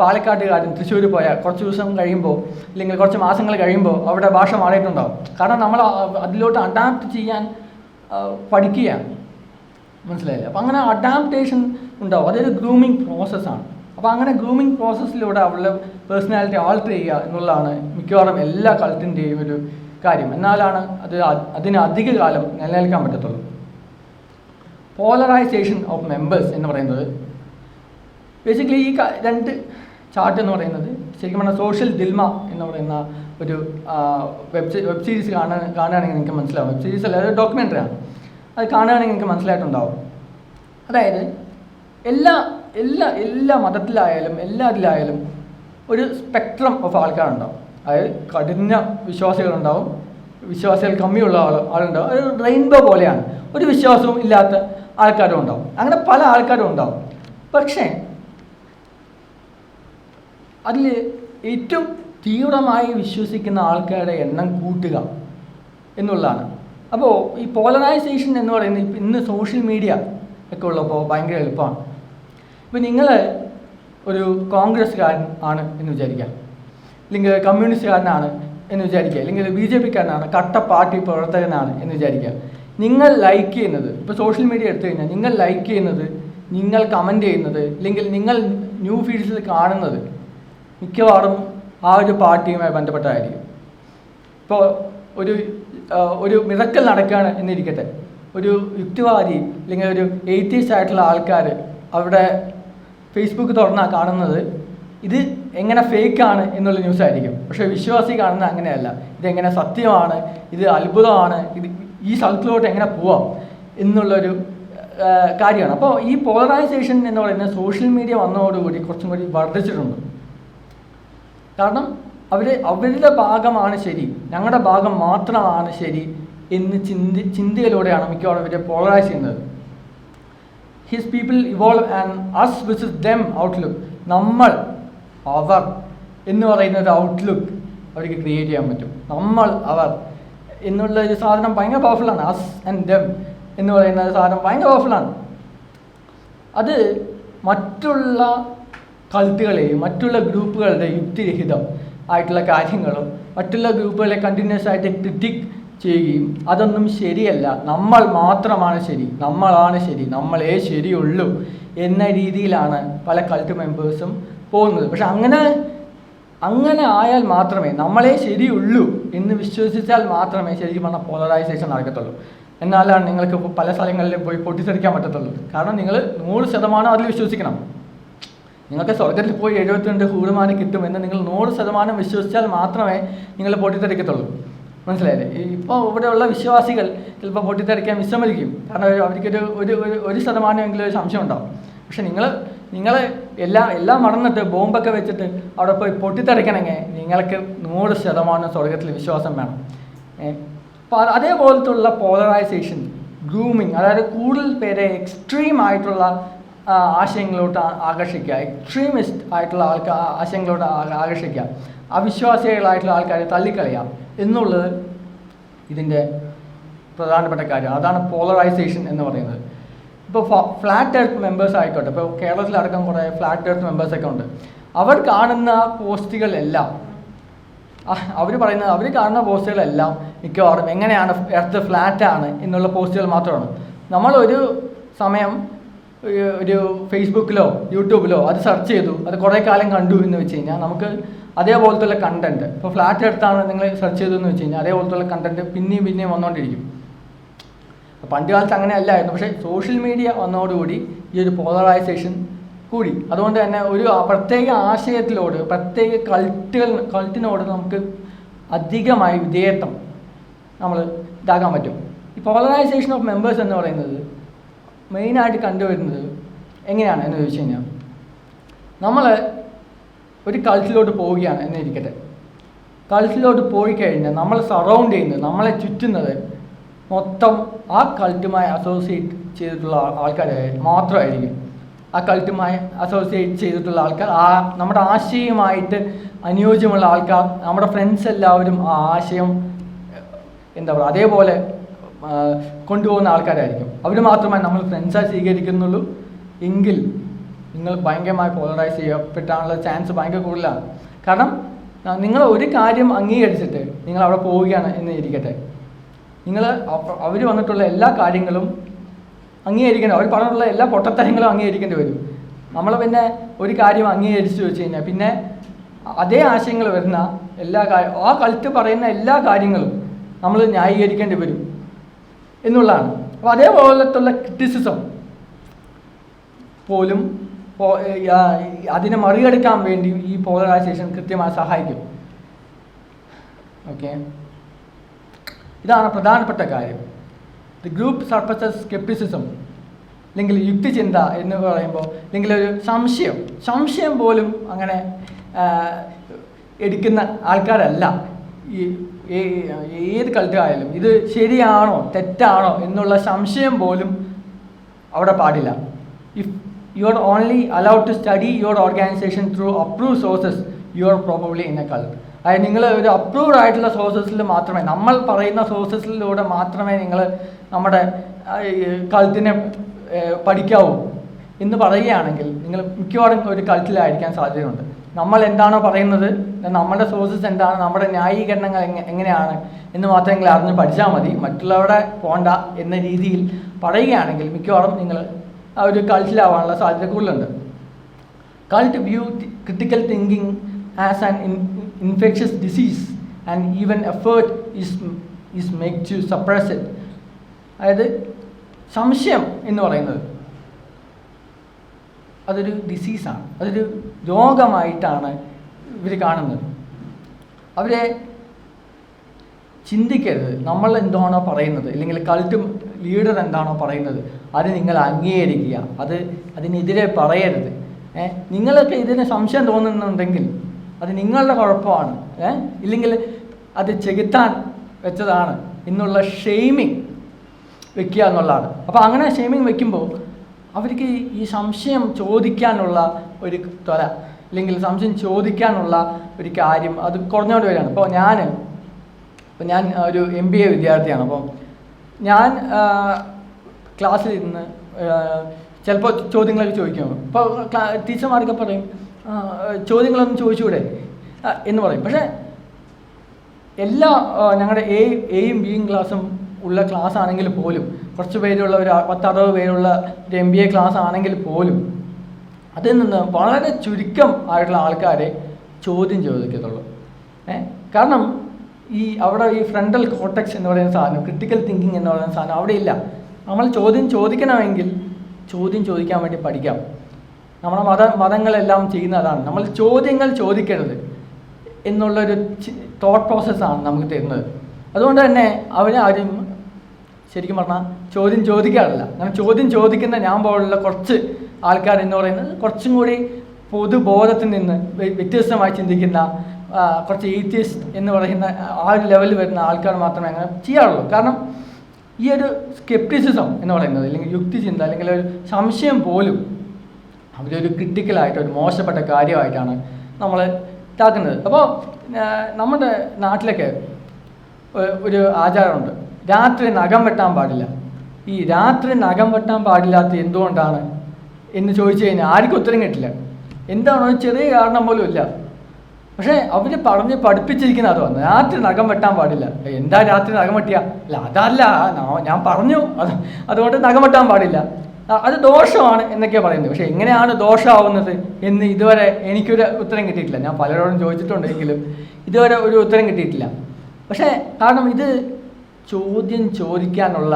പാലക്കാട്ടുകാരൻ തൃശ്ശൂർ പോയാൽ കുറച്ച് ദിവസം കഴിയുമ്പോൾ അല്ലെങ്കിൽ കുറച്ച് മാസങ്ങൾ കഴിയുമ്പോൾ അവിടെ ഭാഷ മാറിയിട്ടുണ്ടാവും. കാരണം നമ്മൾ അതിലോട്ട് അഡാപ്റ്റ് ചെയ്യാൻ പഠിക്കുകയാണ്, മനസ്സിലായില്ലേ? അപ്പോൾ അങ്ങനെ അഡാപ്റ്റേഷൻ ഉണ്ടാവും, അതൊരു ഗ്രൂമിങ് പ്രോസസ്സാണ്. അപ്പോൾ അങ്ങനെ ഗ്രൂമിങ് പ്രോസസ്സിലൂടെ അവരുടെ പേഴ്സണാലിറ്റി ആൾട്ടർ ചെയ്യുക എന്നുള്ളതാണ് മിക്കവാറും എല്ലാ കൾട്ടിൻ്റെയും ഒരു കാര്യം. എന്നാലാണ് അതിന് അധിക കാലം നിലനിൽക്കാൻ പറ്റത്തുള്ളൂ. പോളറൈസേഷൻ ഓഫ് മെമ്പേഴ്സ് എന്ന് പറയുന്നത് ബേസിക്കലി ഈ 2 ചാർട്ട് എന്ന് പറയുന്നത് ശരിക്കും പറഞ്ഞാൽ സോഷ്യൽ ദിൽമ എന്ന് പറയുന്ന ഒരു വെബ് സീരീസ് കാണുകയാണെങ്കിൽ നിങ്ങൾക്ക് മനസ്സിലാവും. വെബ് സീരീസ് അല്ല, ഒരു ഡോക്യുമെൻ്ററിയാണ്. അത് കാണുകയാണെങ്കിൽ നിങ്ങൾക്ക് മനസ്സിലായിട്ടുണ്ടാവും. അതായത് എല്ലാ മതത്തിലായാലും എല്ലാ ഇതിലായാലും ഒരു സ്പെക്ട്രം ഓഫ് ആൾക്കാരുണ്ടാവും. അതായത് കഠിന വിശ്വാസികളുണ്ടാവും, വിശ്വാസികൾ കമ്മിയുള്ള ആളുണ്ടാവും. ഒരു റെയിൻബോ പോലെയാണ്, ഒരു വിശ്വാസവും ഇല്ലാത്ത ആൾക്കാരും ഉണ്ടാവും. അങ്ങനെ പല ആൾക്കാരും ഉണ്ടാവും. പക്ഷേ അതിൽ ഏറ്റവും തീവ്രമായി വിശ്വസിക്കുന്ന ആൾക്കാരുടെ എണ്ണം കൂട്ടുക എന്നുള്ളതാണ്. അപ്പോൾ ഈ പോളറൈസേഷൻ എന്ന് പറയുന്നത് ഇന്ന് സോഷ്യൽ മീഡിയ ഒക്കെ ഉള്ളപ്പോൾ ഭയങ്കര എളുപ്പമാണ്. ഇപ്പോൾ നിങ്ങൾ ഒരു കോൺഗ്രസ്സുകാരൻ ആണ് എന്ന് വിചാരിക്കാം, അല്ലെങ്കിൽ കമ്മ്യൂണിസ്റ്റുകാരനാണ് എന്ന് വിചാരിക്കുക, അല്ലെങ്കിൽ BJP-കാരനാണ്, കട്ട പാർട്ടി പ്രവർത്തകനാണ് എന്ന് വിചാരിക്കുക. നിങ്ങൾ ലൈക്ക് ചെയ്യുന്നത്, ഇപ്പോൾ സോഷ്യൽ മീഡിയ എടുത്തു കഴിഞ്ഞാൽ നിങ്ങൾ ലൈക്ക് ചെയ്യുന്നത്, നിങ്ങൾ കമൻറ്റ് ചെയ്യുന്നത്, അല്ലെങ്കിൽ നിങ്ങൾ ന്യൂ ഫീഡ്സിൽ കാണുന്നത് മിക്കവാറും ആ ഒരു പാർട്ടിയുമായി ബന്ധപ്പെട്ടതായിരിക്കും. ഇപ്പോൾ ഒരു മിറക്കൽ നടക്കുകയാണ് എന്നിരിക്കട്ടെ, ഒരു യുക്തിവാദി അല്ലെങ്കിൽ ഒരു എയ്ത്തീസ്റ്റ് ആയിട്ടുള്ള ആൾക്കാർ അവിടെ ഫേസ്ബുക്ക് തുറന്നാൽ കാണുന്നത് ഇത് എങ്ങനെ ഫേക്കാണ് എന്നുള്ള ന്യൂസ് ആയിരിക്കും. പക്ഷേ വിശ്വാസി കാണുന്നത് അങ്ങനെയല്ല, ഇതെങ്ങനെ സത്യമാണ്, ഇത് അത്ഭുതമാണ്, ഇത് ഈ സ്ഥലത്തിലോട്ട് എങ്ങനെ പോവാം എന്നുള്ളൊരു കാര്യമാണ്. അപ്പോൾ ഈ പോളറൈസേഷൻ എന്ന് പറയുന്നത് സോഷ്യൽ മീഡിയ വന്നതോടുകൂടി കുറച്ചും കൂടി വർദ്ധിച്ചിട്ടുണ്ട്. കാരണം അവരുടെ ഭാഗമാണ് ശരി, ഞങ്ങളുടെ ഭാഗം മാത്രമാണ് ശരി എന്ന് ചിന്തയിലൂടെയാണ് മിക്കവാറും ഇവരെ പോളറൈസ് ചെയ്യുന്നത്. His people evolve and us versus them outlook, നമ്മൾ അവർ എന്ന് പറയുന്ന ഒരു ഔട്ട്ലുക്ക് അവർക്ക് ക്രിയേറ്റ് ചെയ്യാൻ പറ്റും. നമ്മൾ അവർ എന്നുള്ള ഒരു സാധനം ഭയങ്കര പവർഫുള്ളാണ്. അസ് ആൻഡ് ദെം എന്ന് പറയുന്ന ഒരു സാധനം ഭയങ്കര പവർഫുള്ളാണ്. അത് മറ്റുള്ള കൾട്ടുകളെയും മറ്റുള്ള ഗ്രൂപ്പുകളുടെ യുക്തിരഹിതം ആയിട്ടുള്ള കാര്യങ്ങളും മറ്റുള്ള ഗ്രൂപ്പുകളെ കണ്ടിന്യൂസ് ആയിട്ട് ക്രിറ്റിക് ചെയ്യുകയും അതൊന്നും ശരിയല്ല, നമ്മൾ മാത്രമാണ് ശരി, നമ്മളാണ് ശരി, നമ്മളേ ശരിയുള്ളൂ എന്ന രീതിയിലാണ് പല കൾട്ട് മെമ്പേഴ്സും പോകുന്നത്. പക്ഷെ അങ്ങനെ ആയാൽ മാത്രമേ, നമ്മളെ ശരിയുള്ളൂ എന്ന് വിശ്വസിച്ചാൽ മാത്രമേ ശരിക്കും പറഞ്ഞാൽ പോളറൈസേഷൻ നടക്കത്തുള്ളൂ. എന്നാലാണ് നിങ്ങൾക്ക് പല സ്ഥലങ്ങളിലും പോയി പൊട്ടിത്തെറിക്കാൻ പറ്റത്തുള്ളൂ. കാരണം നിങ്ങൾ 100% അതിൽ വിശ്വസിക്കണം. നിങ്ങൾക്ക് സ്വർഗത്തിൽ പോയി 72 ഹൂറുമാനം കിട്ടുമെന്ന് നിങ്ങൾ 100% വിശ്വസിച്ചാൽ മാത്രമേ നിങ്ങൾ പൊട്ടിത്തെറിക്കത്തുള്ളൂ. മനസ്സിലായില്ലേ? ഇപ്പോൾ ഇവിടെയുള്ള വിശ്വാസികൾ ചിലപ്പോൾ പൊട്ടിത്തെറിക്കാൻ വിസമ്മതിക്കും. കാരണം അവർക്കൊരു 1% ഒരു സംശയം ഉണ്ടാവും. പക്ഷെ നിങ്ങൾ എല്ലാം മറന്നിട്ട് ബോംബൊക്കെ വെച്ചിട്ട് അവിടെ പോയി പൊട്ടിത്തെറിക്കണമെങ്കിൽ നിങ്ങൾക്ക് 100% സ്വർഗത്തിൽ വിശ്വാസം വേണം. അപ്പോൾ അതേപോലത്തുള്ള പോളറൈസേഷൻ, ഗ്രൂമിങ്, അതായത് കൂടുതൽ പേരെ എക്സ്ട്രീം ആയിട്ടുള്ള ആശയങ്ങളോട്ട് ആകർഷിക്കുക, എക്സ്ട്രീമിസ്റ്റ് ആയിട്ടുള്ള ആശയങ്ങളോട്ട് ആകർഷിക്കുക, അവിശ്വാസികളായിട്ടുള്ള ആൾക്കാരെ തള്ളിക്കളയാം എന്നുള്ളത് ഇതിൻ്റെ പ്രധാനപ്പെട്ട കാര്യം. അതാണ് പോളറൈസേഷൻ എന്ന് പറയുന്നത്. ഇപ്പോൾ ഫ്ലാറ്റ് എർത്ത് മെമ്പേഴ്സ് ആയിക്കോട്ടെ, ഇപ്പോൾ കേരളത്തിലടക്കം കുറേ ഫ്ലാറ്റ് എർത്ത് മെമ്പേഴ്സൊക്കെ ഉണ്ട്. അവർ കാണുന്ന പോസ്റ്റുകളെല്ലാം, അവർ കാണുന്ന പോസ്റ്റുകളെല്ലാം മിക്കവാറും എങ്ങനെയാണ് എർത്ത് ഫ്ലാറ്റാണ് എന്നുള്ള പോസ്റ്റുകൾ മാത്രമാണ്. നമ്മളൊരു സമയം ഒരു ഫേസ്ബുക്കിലോ യൂട്യൂബിലോ അത് സെർച്ച് ചെയ്തു, അത് കുറേ കാലം കണ്ടു എന്ന് വെച്ച് കഴിഞ്ഞാൽ നമുക്ക് അതേപോലത്തുള്ള കണ്ടൻറ്റ്, ഇപ്പോൾ ഫ്ലാറ്റ് എർത്താണ് നിങ്ങൾ സെർച്ച് ചെയ്തു എന്ന് വെച്ച് കഴിഞ്ഞാൽ അതേപോലത്തുള്ള കണ്ടൻറ്റ് പിന്നെയും വന്നുകൊണ്ടിരിക്കും. പണ്ട് കാലത്ത് അങ്ങനെ അല്ലായിരുന്നു. പക്ഷേ സോഷ്യൽ മീഡിയ വന്നതോടുകൂടി ഈ ഒരു പോളറൈസേഷൻ കൂടി. അതുകൊണ്ട് തന്നെ ഒരു പ്രത്യേക ആശയത്തിലോട്, പ്രത്യേക കൾട്ടിനോട് നമുക്ക് അധികമായി വിധേയത്വം നമ്മൾ ഇതാക്കാൻ പറ്റും. ഈ പോളറൈസേഷൻ ഓഫ് മെമ്പേഴ്സ് എന്ന് പറയുന്നത് മെയിനായിട്ട് കണ്ടുവരുന്നത് എങ്ങനെയാണ് എന്ന് ചോദിച്ചു കഴിഞ്ഞാൽ, നമ്മൾ ഒരു കൾട്ടിലോട്ട് പോവുകയാണ് എന്നിരിക്കട്ടെ. കൾട്ടിലോട്ട് പോയി കഴിഞ്ഞാൽ നമ്മൾ സറൗണ്ട് ചെയ്യുന്നത്, നമ്മളെ ചുറ്റുന്നത് മൊത്തം ആ കൾട്ടുമായി അസോസിയേറ്റ് ചെയ്തിട്ടുള്ള ആൾക്കാർ മാത്രമായിരിക്കും. ആ കൾട്ടുമായി അസോസിയേറ്റ് ചെയ്തിട്ടുള്ള ആൾക്കാർ, നമ്മുടെ ആശയവുമായിട്ട് അനുയോജ്യമുള്ള ആൾക്കാർ, നമ്മുടെ ഫ്രണ്ട്സ് എല്ലാവരും ആ ആശയം എന്താ പറയുക അതേപോലെ കൊണ്ടുപോകുന്ന ആൾക്കാരായിരിക്കും. അവർ മാത്രമേ നമ്മൾ ഫ്രണ്ട്സായി സ്വീകരിക്കുന്നുള്ളൂ എങ്കിൽ നിങ്ങൾ ഭയങ്കരമായി പോളറൈസ് ചെയ്യപ്പെട്ടാനുള്ള ചാൻസ് ഭയങ്കര കൂടുതലാണ്. കാരണം നിങ്ങൾ ഒരു കാര്യം അംഗീകരിച്ചിട്ട് നിങ്ങൾ അവിടെ പോവുകയാണ് എന്ന് ഇരിക്കട്ടെ, നിങ്ങൾ അവർ വന്നിട്ടുള്ള എല്ലാ കാര്യങ്ങളും അംഗീകരിക്കേണ്ടി, അവർ പറഞ്ഞിട്ടുള്ള എല്ലാ പൊട്ടത്തരങ്ങളും അംഗീകരിക്കേണ്ടി വരും. നമ്മൾ പിന്നെ ഒരു കാര്യം അംഗീകരിച്ചു വെച്ച് കഴിഞ്ഞാൽ പിന്നെ അതേ ആശയങ്ങൾ വരുന്ന എല്ലാ ആ കൾട്ട് പറയുന്ന എല്ലാ കാര്യങ്ങളും നമ്മൾ ന്യായീകരിക്കേണ്ടി വരും എന്നുള്ളതാണ്. അപ്പോൾ അതേപോലത്തുള്ള ക്രിറ്റിസിസം പോലും അതിനെ മറികടക്കാൻ വേണ്ടി ഈ പോളറൈസേഷൻ കൃത്യമായി സഹായിക്കും. ഓക്കെ, ഇതാണ് പ്രധാനപ്പെട്ട കാര്യം. ദി ഗ്രൂപ്പ് സർഫസസ് സ്കെപ്റ്റിസിസം അല്ലെങ്കിൽ യുക്തിചിന്ത എന്ന് പറയുമ്പോൾ, അല്ലെങ്കിൽ ഒരു സംശയം പോലും അങ്ങനെ എടുക്കുന്ന ആൾക്കാരല്ല ഈ ഏത് കൾട്ടായാലും. ഇത് ശരിയാണോ തെറ്റാണോ എന്നുള്ള സംശയം പോലും അവിടെ പാടില്ല. If you are only allowed to study your organisation through approve sources, you are probably in a cult. അതായത് നിങ്ങൾ ഒരു അപ്രൂവ്ഡ് ആയിട്ടുള്ള സോഴ്സസിൽ മാത്രമേ, നമ്മൾ പറയുന്ന സോഴ്സസിലൂടെ മാത്രമേ നിങ്ങൾ നമ്മുടെ കൾട്ടിനെ പഠിക്കാവൂ എന്ന് പറയുകയാണെങ്കിൽ നിങ്ങൾ മിക്കവാറും ഒരു കൾട്ടിലായിരിക്കാൻ സാധ്യതയുണ്ട്. നമ്മൾ എന്താണോ പറയുന്നത്, നമ്മുടെ സോഴ്സസ് എന്താണ്, നമ്മുടെ ന്യായീകരണങ്ങൾ എങ്ങനെയാണ് എന്ന് മാത്രം നിങ്ങൾ അറിഞ്ഞ് പഠിച്ചാൽ മതി, മറ്റുള്ളവരുടെ പോണ്ട എന്ന രീതിയിൽ പറയുകയാണെങ്കിൽ മിക്കവാറും നിങ്ങൾ ആ ഒരു കൾട്ടിലാവാനുള്ള സാധ്യത കൂടുതലുണ്ട്. Cult view critical thinking as an infectious disease and even effort is made to suppress it. അതായത് സംശയം എന്ന് പറയുന്നത് അതൊരു ഡിസീസാണ്, അതൊരു രോഗമായിട്ടാണ് ഇവർ കാണുന്നത്. അവരെ ചിന്തിക്കരുത്, നമ്മൾ എന്താണോ പറയുന്നത് അല്ലെങ്കിൽ കൾട്ട് ലീഡർ എന്താണോ പറയുന്നത് അത് നിങ്ങൾ അംഗീകരിക്കുക, അതിനെതിരെ പറയരുത്. നിങ്ങൾക്ക് ഇതിന് സംശയം തോന്നുന്നുണ്ടെങ്കിൽ അത് നിങ്ങളുടെ കുഴപ്പമാണ്, ഇല്ലെങ്കിൽ അത് ചെകുത്താൻ വെച്ചതാണ് എന്നുള്ള ഷെയ്മിങ് വെക്കുക എന്നുള്ളതാണ്. അപ്പോൾ അങ്ങനെ ഷെയ്മിങ് വെക്കുമ്പോൾ അവർക്ക് ഈ സംശയം ചോദിക്കാനുള്ള ഒരു ത്വര അല്ലെങ്കിൽ സംശയം ചോദിക്കാനുള്ള ഒരു കാര്യം അത് കുറഞ്ഞുകൊണ്ട് വരികയാണ്. ഇപ്പോൾ ഞാൻ ഒരു MBA വിദ്യാർത്ഥിയാണ്. അപ്പോൾ ഞാൻ ക്ലാസ്സിലിരുന്ന് ചിലപ്പോൾ ചോദ്യങ്ങളൊക്കെ ചോദിക്കും. അപ്പോൾ ടീച്ചർമാരൊക്കെ പറയും ചോദ്യങ്ങളൊന്നും ചോദിച്ചുകൂടെ എന്ന് പറയും. പക്ഷേ എല്ലാ ഞങ്ങളുടെ എയും ബിയും ക്ലാസ്സും ഉള്ള ക്ലാസ് ആണെങ്കിൽ പോലും, കുറച്ച് പേരുള്ള ഒരു 10-60 പേരുള്ള ഒരു MBA ക്ലാസ് ആണെങ്കിൽ പോലും അതിൽ നിന്ന് വളരെ ചുരുക്കം ആയിട്ടുള്ള ആൾക്കാരെ ചോദ്യം ചോദിക്കത്തുള്ളൂ. കാരണം അവിടെ ഈ ഫ്രണ്ടൽ കോർട്ടക്സ് എന്ന് പറയുന്ന സാധനം, ക്രിട്ടിക്കൽ തിങ്കിങ് എന്ന് പറയുന്ന സാധനം അവിടെ ഇല്ല. നമ്മൾ ചോദ്യം ചോദിക്കണമെങ്കിൽ ചോദ്യം ചോദിക്കാൻ വേണ്ടി പഠിക്കാം. നമ്മുടെ മതങ്ങളെല്ലാം ചെയ്യുന്ന അതാണ്, നമ്മൾ ചോദ്യങ്ങൾ ചോദിക്കരുത് എന്നുള്ളൊരു തോട്ട് പ്രോസസ്സാണ് നമുക്ക് തരുന്നത്. അതുകൊണ്ട് തന്നെ ആരും ശരിക്കും പറഞ്ഞാൽ ചോദ്യം ചോദിക്കാറില്ല. അങ്ങനെ ചോദ്യം ചോദിക്കുന്ന ഞാൻ പോലുള്ള കുറച്ച് ആൾക്കാർ എന്ന് പറയുന്നത് കുറച്ചും കൂടി പൊതുബോധത്തിൽ നിന്ന് വ്യത്യസ്തമായി ചിന്തിക്കുന്ന കുറച്ച് എയ്ത്തിസ്റ്റ് എന്ന് പറയുന്ന ആ ഒരു ലെവലിൽ വരുന്ന ആൾക്കാർ മാത്രമേ അങ്ങനെ ചെയ്യാറുള്ളൂ. കാരണം ഈ ഒരു സ്കെപ്റ്റിസിസം എന്ന് പറയുന്നത് അല്ലെങ്കിൽ യുക്തിചിന്ത അല്ലെങ്കിൽ ഒരു സംശയം പോലും അവരൊരു ക്രിട്ടിക്കലായിട്ട് ഒരു മോശപ്പെട്ട കാര്യമായിട്ടാണ് നമ്മൾ ഇതാക്കുന്നത്. അപ്പോൾ നമ്മുടെ നാട്ടിലൊക്കെ ഒരു ആചാരമുണ്ട്, രാത്രി നഖം വെട്ടാൻ പാടില്ല. ഈ രാത്രി നഖം വെട്ടാൻ പാടില്ലാത്ത എന്തുകൊണ്ടാണ് എന്ന് ചോദിച്ചു കഴിഞ്ഞാൽ ആർക്കും ഉത്തരം കിട്ടില്ല. എന്താണോ ചെറിയ കാരണം പോലും ഇല്ല. പക്ഷേ അവർ പറഞ്ഞ് പഠിപ്പിച്ചിരിക്കുന്ന അത് വന്നു, രാത്രി നഖം വെട്ടാൻ പാടില്ല. എന്താ രാത്രി നഖം വെട്ടിയ? അല്ല അതല്ല, ഞാൻ പറഞ്ഞു അതുകൊണ്ട് നഖം വെട്ടാൻ പാടില്ല, അത് ദോഷമാണ് എന്നൊക്കെയാണ് പറയുന്നത്. പക്ഷേ എങ്ങനെയാണ് ദോഷമാവുന്നത് എന്ന് ഇതുവരെ എനിക്കൊരു ഉത്തരം കിട്ടിയിട്ടില്ല. ഞാൻ പലരോടും ചോദിച്ചിട്ടുണ്ടെങ്കിലും ഇതുവരെ ഒരു ഉത്തരം കിട്ടിയിട്ടില്ല. പക്ഷേ കാരണം ഇത് ചോദ്യം ചോദിക്കാനുള്ള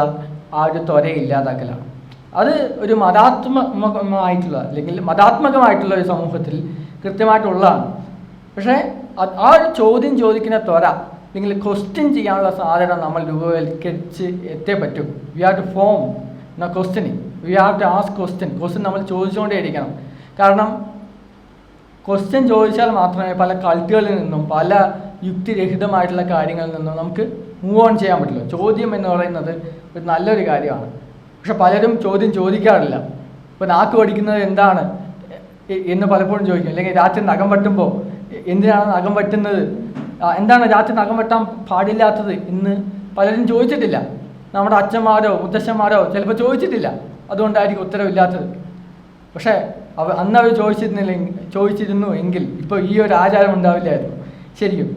ആ ഒരു ത്വര ഇല്ലാതാക്കലാണ്. അത് ഒരു മതാത്മകമായിട്ടുള്ള അല്ലെങ്കിൽ മതാത്മകമായിട്ടുള്ള ഒരു സമൂഹത്തിൽ കൃത്യമായിട്ടുള്ളതാണ്. പക്ഷേ ആ ഒരു ചോദ്യം ചോദിക്കുന്ന ത്വര അല്ലെങ്കിൽ ക്വസ്റ്റ്യൻ ചെയ്യാനുള്ള സാധനം നമ്മൾ രൂപവൽക്കരിച്ച് എത്തേ പറ്റും. We have to form questioning. We have to ask question നമ്മൾ ചോദിച്ചുകൊണ്ടേ ഇരിക്കണം. കാരണം ക്വസ്റ്റ്യൻ ചോദിച്ചാൽ മാത്രമേ പല കൾട്ടുകളിൽ നിന്നും പല യുക്തിരഹിതമായിട്ടുള്ള കാര്യങ്ങളിൽ നിന്നും നമുക്ക് മൂവ് ഓൺ ചെയ്യാൻ പറ്റുള്ളൂ. ചോദ്യം എന്ന് പറയുന്നത് ഒരു നല്ലൊരു കാര്യമാണ്. പക്ഷെ പലരും ചോദ്യം ചോദിക്കാറില്ല. ഇപ്പോൾ നാക്ക് പഠിക്കുന്നത് എന്താണ് എന്ന് പലപ്പോഴും ചോദിക്കും. അല്ലെങ്കിൽ രാത്രി നഖം വെട്ടുമ്പോൾ എന്തിനാണ് നഖം വെട്ടുന്നത്, എന്താണ് രാത്രി നഖം വെട്ടാൻ പാടില്ലാത്തത് എന്ന് പലരും ചോദിച്ചിട്ടില്ല. നമ്മുടെ അച്ഛന്മാരോ മുത്തശ്ശന്മാരോ ചിലപ്പോൾ ചോദിച്ചിട്ടില്ല, അതുകൊണ്ടായിരിക്കും ഉത്തരവില്ലാത്തത്. പക്ഷേ അന്ന് അവർ ചോദിച്ചിരുന്നു എങ്കിൽ ഇപ്പോൾ ഈ ഒരു ആചാരം ഉണ്ടാവില്ലായിരുന്നു ശരിക്കും.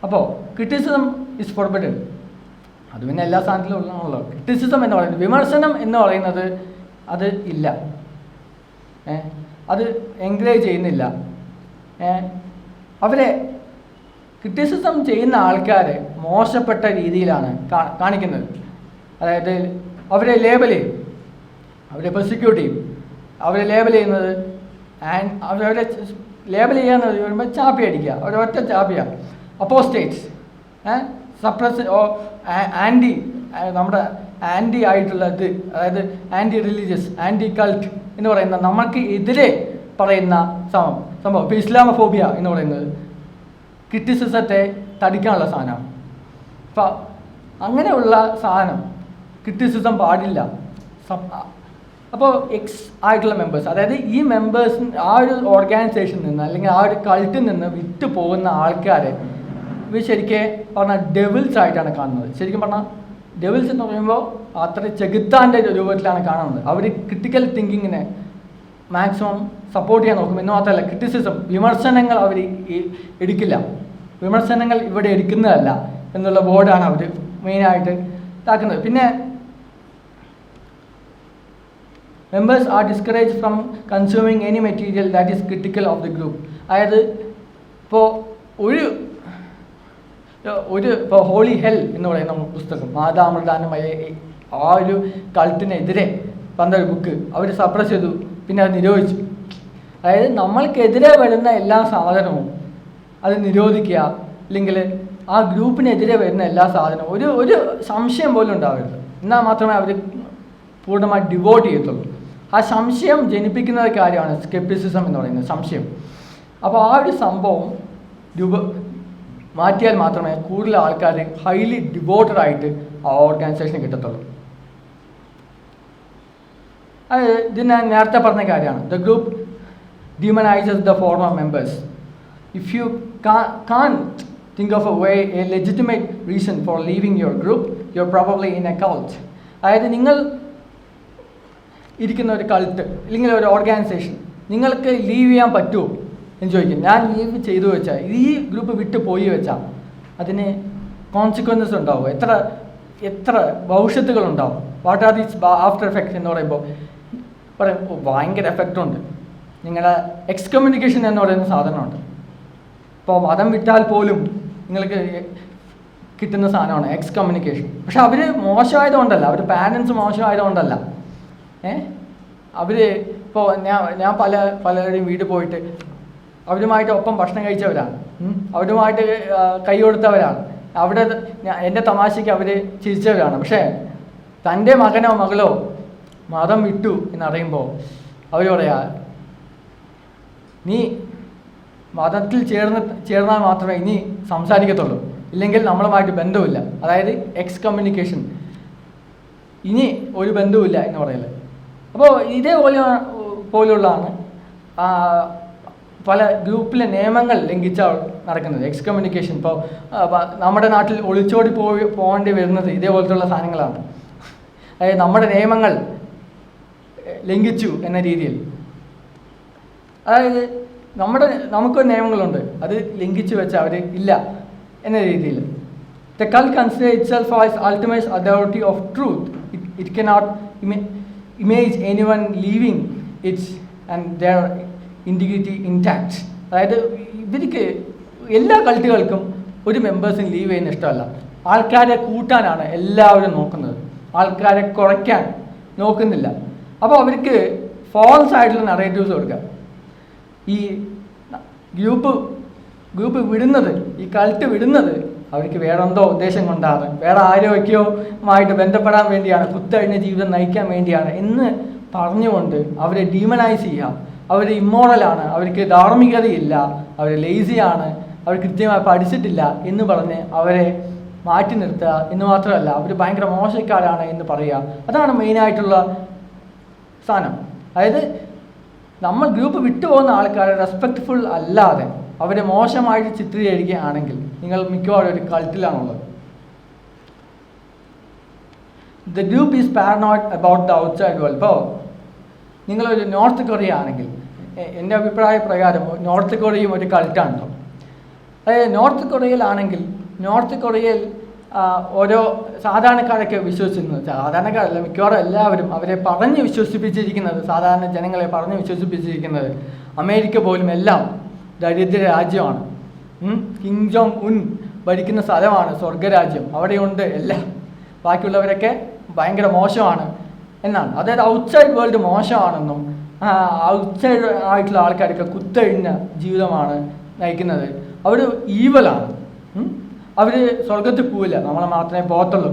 അപ്പോൾ ക്രിറ്റിസിസം ഇസ് ഫോർബിഡൻ. അത് പിന്നെ എല്ലാ സ്ഥാനത്തിലും ഉള്ളതാണല്ലോ. ക്രിറ്റിസിസം എന്ന് പറയുന്നത്, വിമർശനം എന്ന് പറയുന്നത് അത് ഇല്ല, അത് എൻകറേജ് ചെയ്യുന്നില്ല. അവരെ ക്രിറ്റിസിസം ചെയ്യുന്ന ആൾക്കാരെ മോശപ്പെട്ട രീതിയിലാണ് കാണിക്കുന്നത്. അതായത് അവരെ ലേബൽ ചെയ്യും, അവരെ പെർസിക്യൂട്ട് ചെയ്യും, അവരെ ലേബൽ ചെയ്യുന്നത് അവരെ ലേബൽ ചെയ്യാന്ന് പറയുമ്പോൾ ചാപ്പി അടിക്കുക, അവരൊറ്റ ചാപ്പിയാണ്. അപ്പോസ്റ്റേറ്റ്സ്, സപ്രസ് ആൻറ്റി, നമ്മുടെ ആൻറ്റി ആയിട്ടുള്ള ഇത്, അതായത് ആൻറ്റി റിലീജിയസ്, ആൻറ്റി കൾട്ട് എന്ന് പറയുന്ന നമുക്ക് എതിരെ പറയുന്ന സംഭവം. ഇപ്പോൾ ഇസ്ലാമോഫോബിയ എന്ന് പറയുന്നത് ക്രിറ്റിസിസത്തെ തടിക്കാനുള്ള സാധനമാണ്. അപ്പം അങ്ങനെയുള്ള സാധനം ക്രിറ്റിസിസം പാടില്ല. അപ്പോൾ എക്സ് ആയിട്ടുള്ള മെമ്പേഴ്സ്, അതായത് ഈ മെമ്പേഴ്സ് ആ ഒരു ഓർഗനൈസേഷനിൽ നിന്ന് അല്ലെങ്കിൽ ആ ഒരു കൾട്ടിൽ നിന്ന് വിട്ടു പോകുന്ന ആൾക്കാരെ ഇവർ ശരിക്കും പറഞ്ഞാൽ ഡെവിൾസ് ആയിട്ടാണ് കാണുന്നത്. ശരിക്കും പറഞ്ഞാൽ ഡെവിൾസ് എന്ന് പറയുമ്പോൾ അത്ര ചെകുത്താൻ്റെ രൂപത്തിലാണ് കാണുന്നത്. അവർ ക്രിട്ടിക്കൽ തിങ്കിങ്ങിനെ മാക്സിമം സപ്പോർട്ട് ചെയ്യാൻ നോക്കും. എന്ന് മാത്രമല്ല ക്രിറ്റിസിസം, വിമർശനങ്ങൾ അവർ എടുക്കില്ല. വിമർശനങ്ങൾ ഇവിടെ എടുക്കുന്നതല്ല എന്നുള്ള ബോർഡാണ് അവർ മെയിനായിട്ട് ഇതാക്കുന്നത്. പിന്നെ members are discouraged from consuming any material that is critical of the group. അതായത് ഇപ്പോൾ ഇപ്പോൾ ഹോളി ഹെൽ എന്ന് പറയുന്ന പുസ്തകം, മാതാമൃതാനമായ ആ ഒരു കൾട്ടിനെതിരെ വന്നൊരു ബുക്ക് അവർ സപ്രസ് ചെയ്തു, പിന്നെ അത് നിരോധിച്ചു. അതായത് നമ്മൾക്കെതിരെ വരുന്ന എല്ലാ സാധനവും അത് നിരോധിക്കുക, അല്ലെങ്കിൽ ആ ഗ്രൂപ്പിനെതിരെ വരുന്ന എല്ലാ സാധനവും ഒരു സംശയം പോലും ഉണ്ടാവരുത്. എന്നാൽ മാത്രമേ അവർ പൂർണ്ണമായി ഡിവോട്ട് ചെയ്യത്തുള്ളൂ. ആ സംശയം ജനിപ്പിക്കുന്ന കാര്യമാണ് സ്കെപ്റ്റിസിസം എന്ന് പറയുന്നത്, സംശയം. അപ്പോൾ ആ ഒരു സംഭവം മാറ്റിയാൽ മാത്രമേ കൂടുതൽ ആൾക്കാർ ഹൈലി ഡിവോട്ടഡ് ആയിട്ട് ആ ഓർഗനൈസേഷന് കിട്ടത്തുള്ളൂ. അത് ഇത് ഞാൻ നേരത്തെ പറഞ്ഞ കാര്യമാണ്. The group demonizes the former members. If you can't think of a way, a legitimate reason for leaving your group, you're probably in a cult. അതായത് നിങ്ങൾ ഇരിക്കുന്ന ഒരു കൾട്ട് അല്ലെങ്കിൽ ഒരു ഓർഗനൈസേഷൻ നിങ്ങൾക്ക് ലീവ് ചെയ്യാൻ പറ്റുമോ എന്ന് ചോദിക്കും. ഞാൻ ലീവ് ചെയ്തു വെച്ചാൽ, ഈ ഗ്രൂപ്പ് വിട്ട് പോയി വെച്ചാൽ അതിന് കോൺസിക്വൻസസ് ഉണ്ടാവും, എത്ര ഭവിഷ്യത്തുകളുണ്ടാവും. What are these after effects എന്ന് പറയുമ്പോൾ പറയും ഭയങ്കര എഫക്റ്റുണ്ട്. നിങ്ങളുടെ എക്സ്കമ്മ്യൂണിക്കേഷൻ എന്ന് പറയുന്ന സാധനമുണ്ട്. ഇപ്പോൾ മതം വിട്ടാൽ പോലും നിങ്ങൾക്ക് കിട്ടുന്ന സാധനമാണ് എക്സ്കമ്മ്യൂണിക്കേഷൻ. പക്ഷെ അവർ മോശമായതുകൊണ്ടല്ല, അവർ പാരൻസ് മോശമായതുകൊണ്ടല്ല. അവർ ഇപ്പോൾ ഞാൻ പലരുടെയും വീട്ടിൽ പോയിട്ട് അവരുമായിട്ട് ഒപ്പം ഭക്ഷണം കഴിച്ചവരാണ്, അവരുമായിട്ട് കൈ കൊടുത്തവരാണ്, അവിടെ എൻ്റെ തമാശയ്ക്ക് അവർ ചിരിച്ചവരാണ്. പക്ഷേ തൻ്റെ മകനോ മകളോ മതം വിട്ടു എന്നറിയുമ്പോൾ അവർ പറയാ, നീ മതത്തിൽ ചേർന്നാൽ മാത്രമേ ഇനി സംസാരിക്കത്തുള്ളൂ, ഇല്ലെങ്കിൽ നമ്മളുമായിട്ട് ബന്ധമില്ല. അതായത് എക്സ്കമ്മ്യൂണിക്കേഷൻ, ഇനി ഒരു ബന്ധവുമില്ല എന്ന് പറയല്. അപ്പോൾ പോലെയുള്ളതാണ് പല ഗ്രൂപ്പിലെ നിയമങ്ങൾ ലംഘിച്ചാൽ നടക്കുന്നത് എക്സ്കമ്മ്യൂണിക്കേഷൻ. ഇപ്പോൾ നമ്മുടെ നാട്ടിൽ ഒളിച്ചോടി പോകേണ്ടി വരുന്നത് ഇതേപോലത്തുള്ള സാധനങ്ങളാണ്. അതായത് നമ്മുടെ നിയമങ്ങൾ ലംഘിച്ചു എന്ന രീതിയിൽ, അതായത് നമുക്കൊരു നിയമങ്ങളുണ്ട്, അത് ലംഘിച്ചു വെച്ചാൽ അവർ ഇല്ല എന്ന രീതിയിൽ. The cult considers itself as ultimate authority of truth. It cannot image anyone leaving its and their integrity intact. അതായത് ഇവർക്ക് എല്ലാ കൾട്ടുകൾക്കും ഒരു മെമ്പേഴ്സിന് ലീവ് ചെയ്യുന്ന ഇഷ്ടമല്ല. ആൾക്കാരെ കൂട്ടാനാണ് എല്ലാവരും നോക്കുന്നത്, ആൾക്കാരെ കുറയ്ക്കാൻ നോക്കുന്നില്ല. അപ്പോൾ അവർക്ക് ഫോൾസ് ആയിട്ടുള്ള നറേറ്റീവ്സ് കൊടുക്കുക. ഈ ഗ്രൂപ്പ് വിടുന്നത്, ഈ കൾട്ട് വിടുന്നത് അവർക്ക് വേറെന്തോ ഉദ്ദേശം കൊണ്ടാണ്, വേറെ ആരോഗ്യവുമായിട്ട് ബന്ധപ്പെടാൻ വേണ്ടിയാണ്, കുത്തഴിഞ്ഞ ജീവിതം നയിക്കാൻ വേണ്ടിയാണ് എന്ന് പറഞ്ഞുകൊണ്ട് അവരെ ഡീമനൈസ് ചെയ്യുക. അവർ ഇമ്മോറലാണ്, അവർക്ക് ധാർമ്മികതയില്ല, അവർ ലേസിയാണ്, അവർ കൃത്യമായി പഠിച്ചിട്ടില്ല എന്ന് പറഞ്ഞ് അവരെ മാറ്റി നിർത്തുക എന്ന് മാത്രമല്ല അവർ ഭയങ്കര മോശക്കാരാണ് എന്ന് പറയുക. അതാണ് മെയിനായിട്ടുള്ള സാധനം. അതായത് നമ്മൾ ഗ്രൂപ്പ് വിട്ടുപോകുന്ന ആൾക്കാരെ റെസ്പെക്റ്റ്ഫുൾ അല്ലാതെ അവരെ മോശമായിട്ട് ചിത്രീകരിക്കുകയാണെങ്കിൽ നിങ്ങൾ മിക്കവാറും ഒരു കൾട്ടിലാണുള്ളത്. The group is paranoid about the outside world. ഇപ്പോൾ നിങ്ങളൊരു നോർത്ത് കൊറിയ ആണെങ്കിൽ, എൻ്റെ അഭിപ്രായ പ്രകാരം നോർത്ത് കൊറിയയും ഒരു കൾട്ടാണല്ലോ. അതായത് നോർത്ത് കൊറിയയിലാണെങ്കിൽ നോർത്ത് കൊറിയയിൽ ഓരോ സാധാരണക്കാരൊക്കെ വിശ്വസിക്കുന്നത്, സാധാരണക്കാരല്ല മിക്കവാറും എല്ലാവരും അവരെ പറഞ്ഞ് വിശ്വസിപ്പിച്ചിരിക്കുന്നത്, സാധാരണ ജനങ്ങളെ പറഞ്ഞ് വിശ്വസിപ്പിച്ചിരിക്കുന്നത് അമേരിക്ക പോലും എല്ലാം ദരിദ്ര രാജ്യമാണ്, കിം ജോങ് ഉൻ ഭരിക്കുന്ന സ്ഥലമാണ് സ്വർഗരാജ്യം, അവിടെയുണ്ട് എല്ലാം, ബാക്കിയുള്ളവരൊക്കെ ഭയങ്കര മോശമാണ് എന്നാണ്. അതായത് ഔട്ട്സൈഡ് വേൾഡ് മോശമാണെന്നും ഔട്ട്സൈഡ് ആയിട്ടുള്ള ആൾക്കാരൊക്കെ കുത്തഴിഞ്ഞ ജീവിതമാണ് നയിക്കുന്നത്, അവർ ഈവലാണ്, അവർ സ്വർഗത്തിൽ പോവില്ല, നമ്മളെ മാത്രമേ പോകത്തുള്ളൂ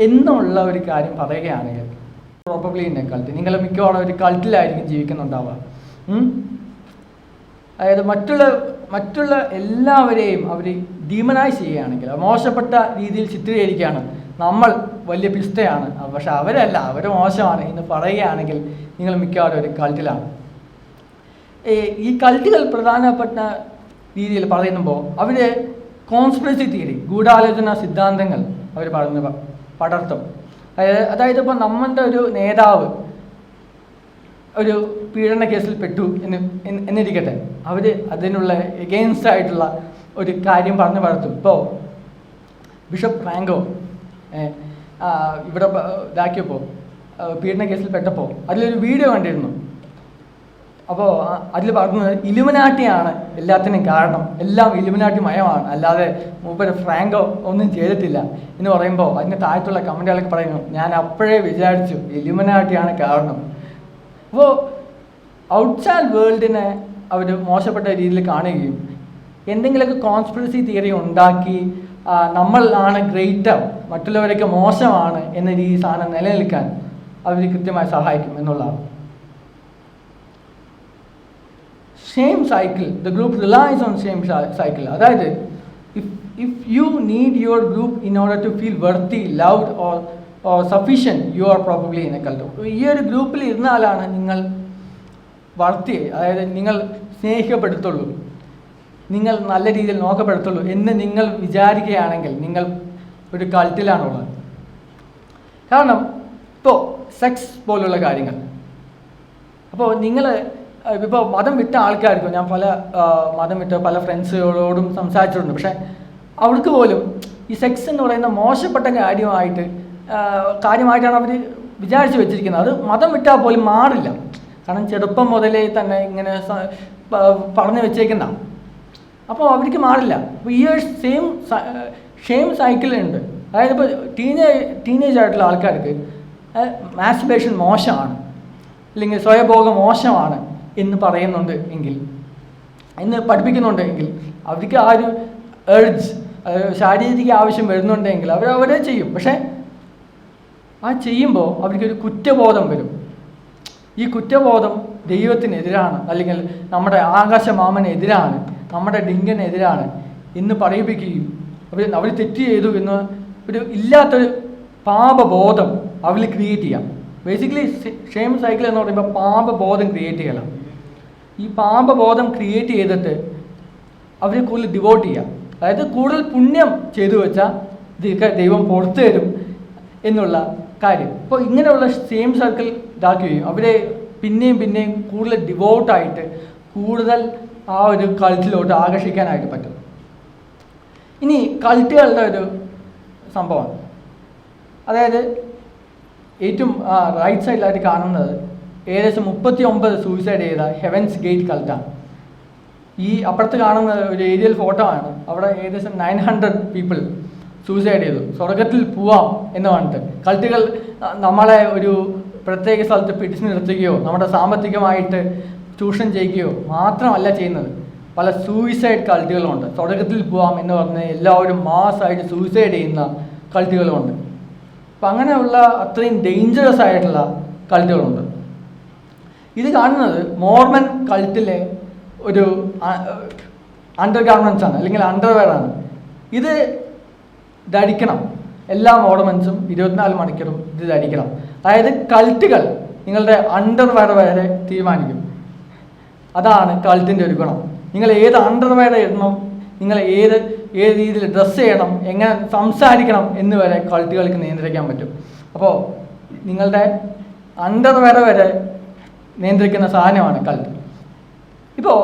എന്നുള്ള ഒരു കാര്യം പറയുകയാണെങ്കിൽ പ്രോബബ്ലി ഇൻ എ കൾട്ട്. നിങ്ങൾ മിക്കവാറും ഒരു കൾട്ടിലായിരിക്കും ജീവിക്കുന്നുണ്ടാവുക. അതായത് മറ്റുള്ള എല്ലാവരെയും അവർ ഡീമനൈസ് ചെയ്യുകയാണെങ്കിൽ, മോശപ്പെട്ട രീതിയിൽ ചിത്രീകരിക്കുകയാണ്, നമ്മൾ വലിയ പിസ്തയാണ് പക്ഷെ അവരല്ല, അവർ മോശമാണ് എന്ന് പറയുകയാണെങ്കിൽ നിങ്ങൾ മിക്കവാറും ഒരു കൾട്ടിലാണ്. ഈ കൾട്ടുകൾ പ്രധാനപ്പെട്ട രീതിയിൽ പറയുമ്പോൾ അവർ കോൺസ്പിറസി തിയറി, ഗൂഢാലോചന സിദ്ധാന്തങ്ങൾ അവർ പടർത്തും. അതായത് ഇപ്പോൾ നമ്മളുടെ ഒരു നേതാവ് ഒരു പീഡന കേസിൽ പെട്ടു എന്നിരിക്കട്ടെ, അവർ അതിനുള്ള എഗെയിൻസ്റ്റ് ആയിട്ടുള്ള ഒരു കാര്യം പറഞ്ഞു പടർത്തും. ഇപ്പോൾ ബിഷപ്പ് ഫ്രാങ്കോ ഇവിടെ ഇതാക്കിയപ്പോൾ, പീഡന കേസിൽ പെട്ടപ്പോൾ അതിലൊരു വീഡിയോ കണ്ടിരുന്നു. അപ്പോൾ അതിൽ പറഞ്ഞത് ഇലുമിനാട്ടിയാണ് എല്ലാത്തിനും കാരണം, എല്ലാം ഇലുമിനാട്ടി മയമാണ്, അല്ലാതെ മൂപ്പര് ഫ്രാങ്കോ ഒന്നും ചെയ്തിട്ടില്ല എന്ന് പറയുമ്പോൾ അതിൻ്റെ താഴത്തുള്ള കമൻറ്റുകളൊക്കെ പറയുന്നു, ഞാൻ അപ്പോഴേ വിചാരിച്ചു ഇലുമിനാട്ടിയാണ് കാരണം. അപ്പോൾ ഔട്ട്സൈഡ് വേൾഡിനെ അവർ മോശപ്പെട്ട രീതിയിൽ കാണുകയും എന്തെങ്കിലുമൊക്കെ കോൺസ്പിറസി തിയറി ഉണ്ടാക്കി നമ്മളാണ് ഗ്രേറ്റർ, മറ്റുള്ളവരൊക്കെ മോശമാണ് എന്ന രീതി സാധനം നിലനിൽക്കാൻ അവർ കൃത്യമായി സഹായിക്കും എന്നുള്ളതാണ്. Shame cycle, the group relies on shame cycle. അതായത് if you need your group in order to feel worthy, loved or sufficient, you are probably in a cult. ഈ ഒരു ഗ്രൂപ്പിൽ ഇരുന്നാലാണ് നിങ്ങൾ വർത്തി, അതായത് നിങ്ങൾ സ്നേഹിക്കപ്പെടുത്തുള്ളൂ, നിങ്ങൾ നല്ല രീതിയിൽ നോക്കപ്പെടുത്തുള്ളൂ എന്ന് നിങ്ങൾ വിചാരിക്കുകയാണെങ്കിൽ നിങ്ങൾ ഒരു കൾട്ടിലാണുള്ളത്. കാരണം ഇപ്പോൾ സെക്സ് പോലുള്ള കാര്യങ്ങൾ, അപ്പോൾ നിങ്ങൾ ഇപ്പോൾ മതം വിട്ട ആൾക്കാർക്കും, ഞാൻ മതം വിട്ട പല ഫ്രണ്ട്സുകളോടും സംസാരിച്ചിട്ടുണ്ട്, പക്ഷേ അവർക്ക് പോലും ഈ സെക്സ് എന്ന് പറയുന്ന മോശപ്പെട്ട കാര്യമായിട്ടാണ് അവർ വിചാരിച്ച് വെച്ചിരിക്കുന്നത്. അത് മതം വിട്ടാൽ പോലും മാറില്ല, കാരണം ചെറുപ്പം മുതലേ തന്നെ ഇങ്ങനെ പറഞ്ഞു വെച്ചേക്കുന്ന, അപ്പോൾ അവർക്ക് മാറില്ല. അപ്പോൾ ഈ ഒരു ഷെയിം സൈക്കിളുണ്ട്. അതായത് ഇപ്പോൾ ടീനേജ് ആയിട്ടുള്ള ആൾക്കാർക്ക് മാസ്റ്റുർബേഷൻ മോശമാണ്, അല്ലെങ്കിൽ സ്വയഭോഗം മോശമാണ് എന്ന് പറയുന്നുണ്ട് എങ്കിൽ, എന്ന് പഠിപ്പിക്കുന്നുണ്ട് എങ്കിൽ, അവർക്ക് ആ ഒരു എർജ്, ശാരീരിക ആവശ്യം വരുന്നുണ്ടെങ്കിൽ അവരെ ചെയ്യും. പക്ഷേ ആ ചെയ്യുമ്പോൾ അവർക്കൊരു കുറ്റബോധം വരും. ഈ കുറ്റബോധം ദൈവത്തിനെതിരാണ്, അല്ലെങ്കിൽ നമ്മുടെ ആകാശമാമനെതിരാണ്, നമ്മുടെ ഡിങ്കനെതിരാണ് എന്ന് പറയിപ്പിക്കുകയും അവർ തെറ്റ് ചെയ്തു എന്ന് ഒരു ഇല്ലാത്തൊരു പാപബോധം അവരിൽ ക്രിയേറ്റ് ചെയ്യാം. ബേസിക്കലി ഷെയിം സൈക്കിൾ എന്ന് പറയുമ്പോൾ പാപബോധം ക്രിയേറ്റ് ചെയ്യണം. ഈ പാപബോധം ക്രിയേറ്റ് ചെയ്തിട്ട് അവരെ കൂടുതൽ ഡിവോട്ട് ചെയ്യാം. അതായത് കൂടുതൽ പുണ്യം ചെയ്തു വെച്ചാൽ ഇതൊക്കെ ദൈവം പുറത്തു തരും എന്നുള്ള കാര്യം. അപ്പോൾ ഇങ്ങനെയുള്ള ഷെയിം സർക്കിൾ ഇതാക്കുകയും അവരെ പിന്നെയും കൂടുതൽ ഡിവോട്ടായിട്ട് കൂടുതൽ ആ ഒരു കൾട്ടിലോട്ട് ആകർഷിക്കാനായിട്ട് പറ്റും. ഇനി കൾട്ടുകളുടെ ഒരു സംഭവമാണ്, അതായത് ഏറ്റവും റൈറ്റ് സൈഡിലായിട്ട് കാണുന്നത് ഏകദേശം 39 സൂയിസൈഡ് ചെയ്ത ഹെവൻസ് ഗേറ്റ് കൾട്ടാണ്. ഈ അപ്പുറത്ത് കാണുന്ന ഒരു ഏരിയൽ ഫോട്ടോ ആണ്, അവിടെ ഏകദേശം 900 പീപ്പിൾ സൂയിസൈഡ് ചെയ്തു, സ്വർഗത്തിൽ പോവാം എന്ന് പറഞ്ഞിട്ട്. കൾട്ടുകൾ നമ്മളെ ഒരു പ്രത്യേക സ്ഥലത്ത് പിടിച്ചു നിർത്തുകയോ നമ്മുടെ സാമ്പത്തികമായിട്ട് ചൂഷണം ചെയ്യുകയോ മാത്രമല്ല ചെയ്യുന്നത്, പല സൂയിസൈഡ് കൾട്ടുകളുമുണ്ട്. സ്വർഗത്തിൽ പോവാം എന്ന് പറഞ്ഞ് എല്ലാവരും മാസ്സായിട്ട് സൂയിസൈഡ് ചെയ്യുന്ന കൾട്ടുകളുമുണ്ട്. അപ്പം അങ്ങനെയുള്ള അത്രയും ഡേഞ്ചറസ് ആയിട്ടുള്ള കൾട്ടുകളുണ്ട്. ഇത് കാണുന്നത് മോർമൻ കൾട്ടിലെ ഒരു അണ്ടർ ഗാർമെൻറ്റ്സ് ആണ്, അല്ലെങ്കിൽ അണ്ടർവെയർ ആണ്. ഇത് ധരിക്കണം, എല്ലാ മോർമൻസും 24 മണിക്കൂറും ഇത് ധരിക്കണം. അതായത് കൾട്ടുകൾ നിങ്ങളുടെ അണ്ടർവെയർ വരെ തീരുമാനിക്കും. അതാണ് കൾട്ടിൻ്റെ ഒരു ഗുണം. നിങ്ങൾ ഏത് അണ്ടർവെയർ ഇടണം, നിങ്ങൾ ഏത് രീതിയിൽ ഡ്രസ്സ് ചെയ്യണം, എങ്ങനെ സംസാരിക്കണം എന്ന് വരെ കൾട്ടുകൾക്ക് നിയന്ത്രിക്കാൻ പറ്റും. അപ്പോൾ നിങ്ങളുടെ അണ്ടർവെയർ വരെ നിയന്ത്രിക്കുന്ന സാധനമാണ് കൾട്ട്. ഇപ്പോൾ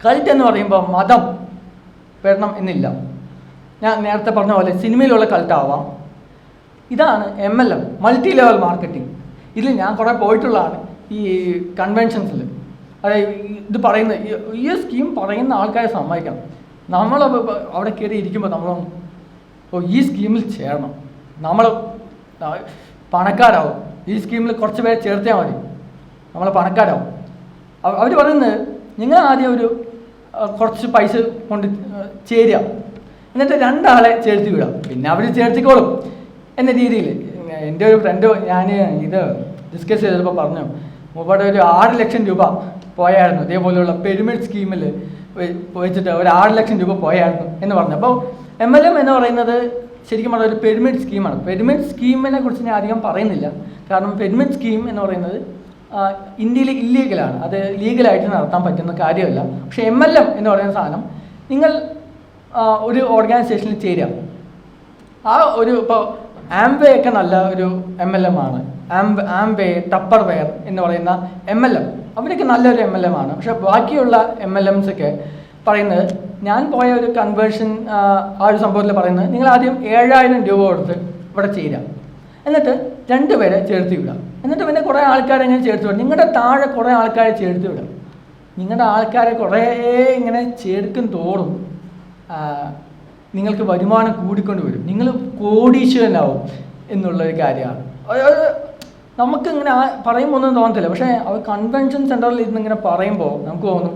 കൾട്ട് എന്ന് പറയുമ്പോൾ മതം വരണം എന്നില്ല. ഞാൻ നേരത്തെ പറഞ്ഞ പോലെ സിനിമയിലുള്ള കൾട്ടാവാം. ഇതാണ് MLM, മൾട്ടി ലെവൽ മാർക്കറ്റിംഗ്. ഇതിൽ ഞാൻ കുറേ പോയിട്ടുള്ളതാണ് ഈ കൺവെൻഷൻസിൽ. അതായത് ഇത് പറയുന്ന ഈ സ്കീം പറയുന്ന ആൾക്കാരെ സമ്മതിക്കണം. നമ്മൾ അവിടെ കയറി ഇരിക്കുമ്പോൾ നമ്മൾ ഈ സ്കീമിൽ ചേരണം, നമ്മൾ പണക്കാരാവും, ഈ സ്കീമിൽ കുറച്ച് പേരെ ചേർത്താൽ മതി, നമ്മൾ പണക്കാരാവും. അവർ പറയുന്നത് നിങ്ങൾ ആദ്യം കുറച്ച് പൈസ കൊണ്ട് ചേരുക, എന്നിട്ട് 2 ആളെ ചേർത്തി വിടാം, പിന്നെ അവർ ചേർത്തിക്കോളും എന്ന രീതിയിൽ. എൻ്റെ ഒരു ഫ്രണ്ട് ഞാൻ ഇത് ഡിസ്കസ് ചെയ്തപ്പോൾ പറഞ്ഞു, മൂപ്പയുടെ ഒരു 6 ലക്ഷം രൂപ പോയായിരുന്നു ഇതേപോലെയുള്ള പിരമിഡ് സ്കീമിൽ വെച്ചിട്ട് ഒരു 6 ലക്ഷം രൂപ പോയായിരുന്നു എന്ന് പറഞ്ഞു. അപ്പോൾ MLM എന്ന് പറയുന്നത് ശരിക്കും പറഞ്ഞാൽ ഒരു പിരമിഡ് സ്കീമാണ്. പിരമിഡ് സ്കീമിനെ കുറിച്ച് ഞാൻ അധികം പറയുന്നില്ല, കാരണം പിരമിഡ് സ്കീം എന്ന് പറയുന്നത് ഇന്ത്യയിൽ ഇല്ലീഗലാണ്, അത് ലീഗലായിട്ട് നടത്താൻ പറ്റുന്ന കാര്യമല്ല. പക്ഷേ MLM എന്ന് പറയുന്ന സാധനം, നിങ്ങൾ ഒരു ഓർഗനൈസേഷനിൽ ചേരുക. ഇപ്പോൾ ആംവേ ഒക്കെ നല്ല ഒരു MLM ആണ്. ആംവേ, ടപ്പർവെയർ എന്ന് പറയുന്ന MLM, അവരൊക്കെ നല്ലൊരു MLM ആണ്. പക്ഷെ ബാക്കിയുള്ള MLMs ഒക്കെ പറയുന്നത്, ഞാൻ പോയ ഒരു കൺവേർഷൻ ഒരു സംഭവത്തിൽ പറയുന്നത്, നിങ്ങൾ ആദ്യം 7000 രൂപ കൊടുത്ത് ഇവിടെ ചേരുക, എന്നിട്ട് 2 പേരെ ചേർത്ത് വിടാം, എന്നിട്ട് പിന്നെ കുറേ ആൾക്കാരെ ഇങ്ങനെ ചേർത്ത് വിടാം. നിങ്ങളുടെ താഴെ കുറേ ആൾക്കാരെ ചേർത്ത് വിടാം. നിങ്ങളുടെ ആൾക്കാരെ കുറേ ഇങ്ങനെ ചേർക്കും തോറും നിങ്ങൾക്ക് വരുമാനം കൂടിക്കൊണ്ട് വരും, നിങ്ങൾ കോടീശ്വരനാവും എന്നുള്ളൊരു കാര്യമാണ്. നമുക്കിങ്ങനെ പറയുമ്പോൾ ഒന്നും തോന്നത്തില്ല, പക്ഷേ അവർ കൺവെൻഷൻ സെൻറ്ററിൽ ഇരുന്ന് ഇങ്ങനെ പറയുമ്പോൾ നമുക്ക് തോന്നും,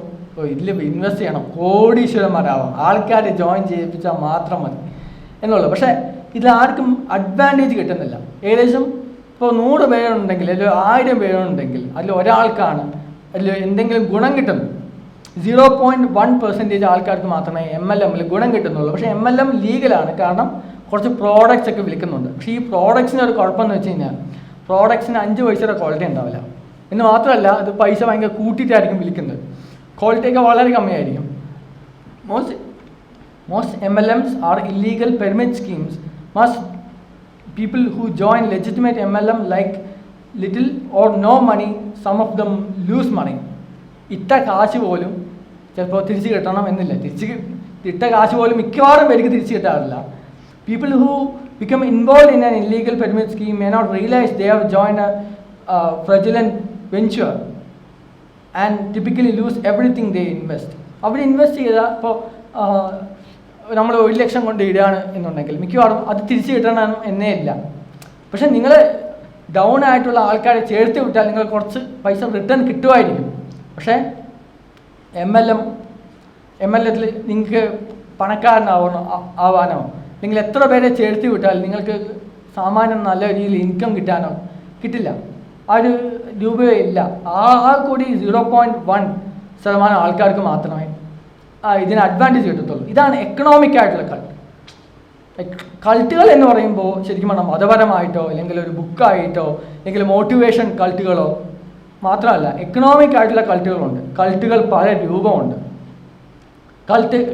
ഇതിൽ ഇൻവെസ്റ്റ് ചെയ്യണം, കോടീശ്വരന്മാരാവാം, ആൾക്കാരെ ജോയിൻ ചെയ്യിപ്പിച്ചാൽ മാത്രം മതി എന്നുള്ളത്. പക്ഷേ ഇതിലാർക്കും അഡ്വാൻറ്റേജ് കിട്ടുന്നില്ല. ഏകദേശം ഇപ്പോൾ 100 പേരുണ്ടെങ്കിൽ, അല്ലെങ്കിൽ 1000 പേരുണ്ടെങ്കിൽ അതിൽ ഒരാൾക്കാണ് അതിൽ എന്തെങ്കിലും ഗുണം കിട്ടുന്നു. 0.1% ആൾക്കാർക്ക് മാത്രമേ MLMൽ ഗുണം കിട്ടുന്നുള്ളൂ. പക്ഷേ MLM ലീഗലാണ്, കാരണം കുറച്ച് പ്രോഡക്റ്റ്സ് ഒക്കെ വിൽക്കുന്നുണ്ട്. പക്ഷേ ഈ പ്രോഡക്ട്സിന് ഒരു കുഴപ്പമെന്ന് വെച്ച് കഴിഞ്ഞാൽ, പ്രോഡക്ട്സിന് 5 പൈസയുടെ ക്വാളിറ്റി ഉണ്ടാവില്ല. എന്ന് മാത്രമല്ല, അത് പൈസ ഭയങ്കര കൂട്ടിയിട്ടായിരിക്കും വിൽക്കുന്നത്, ക്വാളിറ്റിയൊക്കെ വളരെ കമ്മിയായിരിക്കും. Most MLMs are illegal pyramid schemes. Most people who join legitimate MLM like little or no money, some of them lose money. ഇട്ട കാശ് പോലും ചിലപ്പോൾ തിരിച്ച് കിട്ടണം എന്നില്ല. ഇട്ട കാശ് പോലും മിക്കവാറും പേർക്ക് തിരിച്ച് കിട്ടാറില്ല. People who become involved in an illegal pyramid scheme may not realize they have joined a fraudulent venture and typically lose everything they invest. അവർ ഇൻവെസ്റ്റ് ചെയ്താൽ, ഇപ്പോൾ നമ്മൾ 1 ലക്ഷം കൊണ്ട് ഇടുകയാണ് എന്നുണ്ടെങ്കിൽ മിക്കവാറും അത് തിരിച്ച് കിട്ടണം എന്നേ ഇല്ല. പക്ഷെ നിങ്ങൾ ഡൗൺ ആയിട്ടുള്ള ആൾക്കാരെ ചേർത്ത് വിട്ടാൽ നിങ്ങൾ കുറച്ച് പൈസ റിട്ടേൺ കിട്ടുമായിരിക്കും. പക്ഷേ MLMത്തിൽ നിങ്ങൾക്ക് ആവാനോ അല്ലെങ്കിൽ എത്ര പേരെ ചേർത്ത് വിട്ടാൽ നിങ്ങൾക്ക് സാമാന്യം നല്ല രീതിയിൽ ഇൻകം കിട്ടാനോ കിട്ടില്ല. ആ ഒരു രൂപയോ ഇല്ല. ആ കൂടി 0.1% ആൾക്കാർക്ക് മാത്രമേ ഇതിന് അഡ്വാൻറ്റേജ് കിട്ടത്തുള്ളൂ. ഇതാണ് എക്കണോമിക് ആയിട്ടുള്ള കൾട്ട്. കൾട്ടുകൾ എന്ന് പറയുമ്പോൾ ശരിക്കും പറഞ്ഞാൽ മതപരമായിട്ടോ അല്ലെങ്കിൽ ഒരു ബുക്കായിട്ടോ അല്ലെങ്കിൽ മോട്ടിവേഷൻ കൾട്ടുകളോ മാത്രമല്ല, എക്കണോമിക് ആയിട്ടുള്ള കൾട്ടുകളുണ്ട്. കൾട്ടുകൾ പല രൂപമുണ്ട്,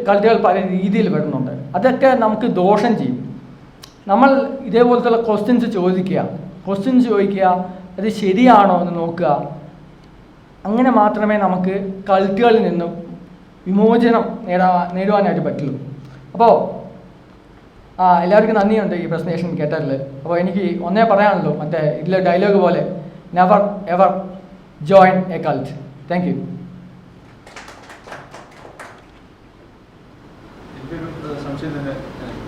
കൾട്ടുകൾ പല രീതിയിൽ വരുന്നുണ്ട്. അതൊക്കെ നമുക്ക് ദോഷം ചെയ്യും. നമ്മൾ ഇതേപോലത്തുള്ള ക്വസ്റ്റ്യൻസ് ചോദിക്കുക, അത് ശരിയാണോ എന്ന് നോക്കുക. അങ്ങനെ മാത്രമേ നമുക്ക് കൾട്ടുകളിൽ നിന്നും വിമോചനം നേടുവാനായിട്ട് പറ്റുള്ളൂ. അപ്പോൾ എല്ലാവർക്കും നന്ദിയുണ്ട് ഈ പ്രസന്റേഷൻ കേട്ടതിൽ. അപ്പോൾ എനിക്ക് ഒന്നേ പറയാനുള്ളൂ, മറ്റേ ഇതിലെ ഡയലോഗ് പോലെ, never ever join a cult. Thank you. സംശയം തന്നെ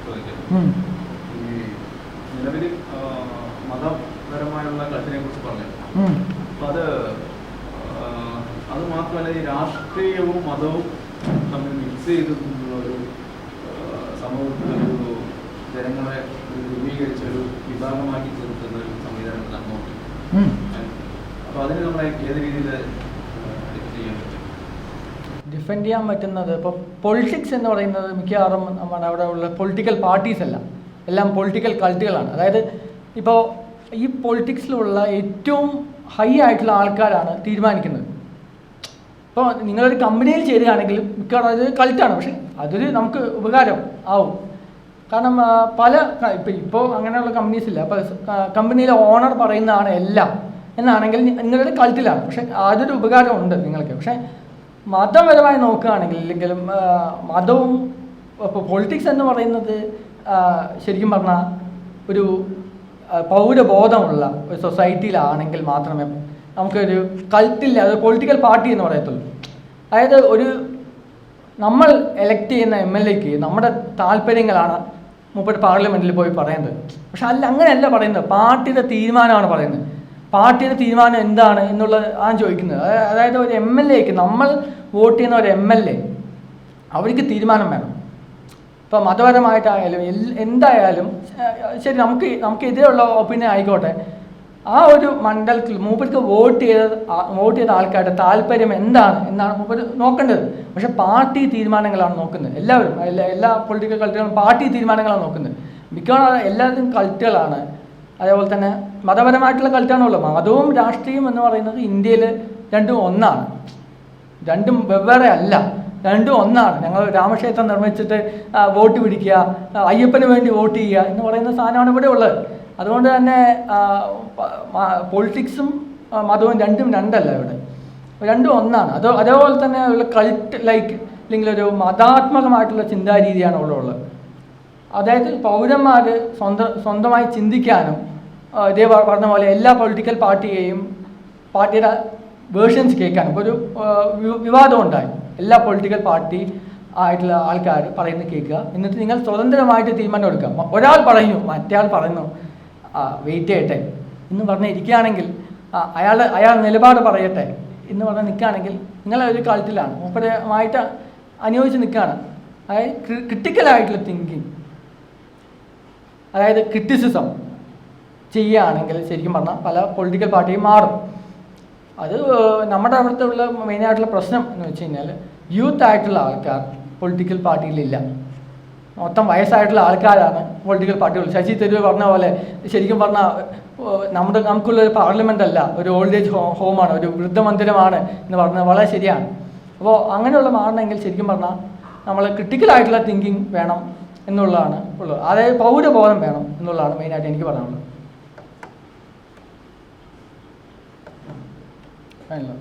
ചോദിക്കാം. ഈ നിലവിൽ മതപരമായുള്ള കൾട്ടിനെ കുറിച്ച് പറഞ്ഞു. അപ്പോൾ അത് മാത്രമല്ല, ഈ രാഷ്ട്രീയവും മതവും തമ്മിൽ മിക്സ് ചെയ്തിട്ടുള്ള ഒരു സമൂഹത്തിലൊരു ജനങ്ങളെ രൂപീകരിച്ച ഒരു വിഭാഗമാക്കി തീർക്കുന്ന ഒരു സംവിധാനം നടന്നുകൊണ്ട് അപ്പോൾ അതിന് നമ്മളെ ഏത് രീതിയിൽ ചെയ്യാൻ പറ്റും? ഡിഫെൻഡ് ചെയ്യാൻ പറ്റുന്നത് ഇപ്പോൾ പൊളിറ്റിക്സ് എന്ന് പറയുന്നത് മിക്കവാറും നമ്മുടെ അവിടെ ഉള്ള പൊളിറ്റിക്കൽ പാർട്ടീസ് അല്ല, എല്ലാം പൊളിറ്റിക്കൽ കൾട്ടുകളാണ്. അതായത് ഇപ്പോൾ ഈ പൊളിറ്റിക്സിലുള്ള ഏറ്റവും ഹൈ ആയിട്ടുള്ള ആൾക്കാരാണ് തീരുമാനിക്കുന്നത്. ഇപ്പോൾ നിങ്ങളൊരു കമ്പനിയിൽ ചേരുകയാണെങ്കിൽ മിക്കവാറും അത് കൾട്ടാണ്, പക്ഷെ അതൊരു നമുക്ക് ഉപകാരം ആവും. കാരണം പല ഇപ്പോൾ അങ്ങനെയുള്ള കമ്പനീസ് ഇല്ല. അപ്പോൾ കമ്പനിയിലെ ഓണർ പറയുന്നതാണ് എല്ലാം എന്നാണെങ്കിൽ നിങ്ങളുടെ കൾട്ടിലാണ്, പക്ഷെ അതൊരു ഉപകാരമുണ്ട് നിങ്ങൾക്ക്. പക്ഷേ മതപരമായി നോക്കുകയാണെങ്കിൽ ഇല്ലെങ്കിലും മതവും ഇപ്പോൾ പൊളിറ്റിക്സ് എന്ന് പറയുന്നത് ശരിക്കും പറഞ്ഞാൽ ഒരു പൗരബോധമുള്ള ഒരു സൊസൈറ്റിയിലാണെങ്കിൽ മാത്രമേ നമുക്കൊരു കൾട്ടില്ല, അത് പൊളിറ്റിക്കൽ പാർട്ടി എന്ന് പറയത്തുള്ളൂ. അതായത് നമ്മൾ എലക്ട് ചെയ്യുന്ന MLAക്ക് നമ്മുടെ താല്പര്യങ്ങളാണ് മൂപ്പര് പാർലമെൻറ്റിൽ പോയി പറയുന്നത്. പക്ഷെ അങ്ങനെയല്ല പറയുന്നത്, പാർട്ടിയുടെ തീരുമാനമാണ് പറയുന്നത്. പാർട്ടിയുടെ തീരുമാനം എന്താണ് എന്നുള്ളത് ആണ് ചോദിക്കുന്നത്. അതായത് ഒരു MLAക്ക് നമ്മൾ വോട്ട് ചെയ്യുന്ന ഒരു MLA അവർക്ക് തീരുമാനം വേണം. ഇപ്പോൾ മതപരമായിട്ടായാലും എന്തായാലും ശരി, നമുക്ക് എതിരെയുള്ള ഒപ്പീനിയൻ ആയിക്കോട്ടെ, ആ ഒരു മണ്ഡലത്തിൽ മൂപ്പർക്ക് വോട്ട് ചെയ്ത ആൾക്കാരുടെ താല്പര്യം എന്താണ് എന്നാണ് മൂപ്പർ നോക്കേണ്ടത്. പക്ഷെ പാർട്ടി തീരുമാനങ്ങളാണ് നോക്കുന്നത്. എല്ലാവരും എല്ലാ പൊളിറ്റിക്കൽ കൾട്ടുകളും പാർട്ടി തീരുമാനങ്ങളാണ് നോക്കുന്നത്. മിക്കവാറും എല്ലാവരും കൾട്ടുകളാണ്. അതേപോലെ തന്നെ മതപരമായിട്ടുള്ള കൾട്ടാണുള്ളൂ. മതവും രാഷ്ട്രീയം എന്ന് പറയുന്നത് ഇന്ത്യയിൽ രണ്ടും ഒന്നാണ്, രണ്ടും വെവ്വേറെ അല്ല, രണ്ടും ഒന്നാണ്. ഞങ്ങൾ രാമക്ഷേത്രം നിർമ്മിച്ചിട്ട് വോട്ട് പിടിക്കുക, അയ്യപ്പന് വേണ്ടി വോട്ട് ചെയ്യുക എന്ന് പറയുന്ന സാധനമാണ് ഇവിടെ ഉള്ളത്. അതുകൊണ്ട് തന്നെ പൊളിറ്റിക്സും മതവും രണ്ടല്ല, ഇവിടെ രണ്ടും ഒന്നാണ്. അതേപോലെ തന്നെ ഉള്ള കൾട്ട് ലൈക്ക് അല്ലെങ്കിൽ ഒരു മതാത്മകമായിട്ടുള്ള ചിന്താരീതിയാണ് ഇവിടെ ഉള്ളത്. അതായത് പൗരന്മാർ സ്വന്തമായി ചിന്തിക്കാനും ഇതേ പറഞ്ഞ പോലെ എല്ലാ പൊളിറ്റിക്കൽ പാർട്ടിയുടെ വേർഷൻസ് കേൾക്കാനും. ഇപ്പോൾ ഒരു വിവാദം ഉണ്ടായി, എല്ലാ പൊളിറ്റിക്കൽ പാർട്ടി ആയിട്ടുള്ള ആൾക്കാർ പറയുന്നത് കേൾക്കുക, എന്നിട്ട് നിങ്ങൾ സ്വതന്ത്രമായിട്ട് തീരുമാനം എടുക്കുക. ഒരാൾ പറയുന്നു, മറ്റേയാൾ പറയുന്നു വെയിറ്റ് ചെയ്യട്ടെ എന്ന് പറഞ്ഞിരിക്കുകയാണെങ്കിൽ അയാൾ നിലപാട് പറയട്ടെ എന്ന് പറഞ്ഞ് നിൽക്കുകയാണെങ്കിൽ നിങ്ങളൊരു കാലത്തിലാണ് മൂപ്പരമായിട്ട് അനുയോജിച്ച് നിൽക്കുകയാണ്. അതായത് ക്രിട്ടിക്കലായിട്ടുള്ള തിങ്കിങ്, അതായത് ക്രിറ്റിസിസം ചെയ്യുകയാണെങ്കിൽ ശരിക്കും പറഞ്ഞാൽ പല പൊളിറ്റിക്കൽ പാർട്ടിയും മാറും. അത് നമ്മുടെ അവിടുത്തെ ഉള്ള മെയിനായിട്ടുള്ള പ്രശ്നം എന്ന് വെച്ച് കഴിഞ്ഞാൽ യൂത്ത് ആയിട്ടുള്ള ആൾക്കാർ പൊളിറ്റിക്കൽ പാർട്ടിയിലില്ല. മൊത്തം വയസ്സായിട്ടുള്ള ആൾക്കാരാണ് പൊളിറ്റിക്കൽ പാർട്ടികൾ. ശശി തരൂർ പറഞ്ഞ പോലെ ശരിക്കും പറഞ്ഞാൽ നമുക്കുള്ളൊരു പാർലമെൻ്റ് അല്ല, ഒരു ഓൾഡ് ഏജ് ഹോമാണ്, ഒരു വൃദ്ധമന്ദിരമാണ് എന്ന് പറഞ്ഞാൽ വളരെ ശരിയാണ്. അപ്പോൾ അങ്ങനെയുള്ള മാറണമെങ്കിൽ ശരിക്കും പറഞ്ഞാൽ നമ്മൾ ക്രിട്ടിക്കലായിട്ടുള്ള തിങ്കിങ് വേണം എന്നുള്ളതാണ് ഉള്ളത്. അതായത് പൗരബോധം വേണം എന്നുള്ളതാണ് മെയിനായിട്ട് എനിക്ക് പറയാനുള്ളത്. Fine, love.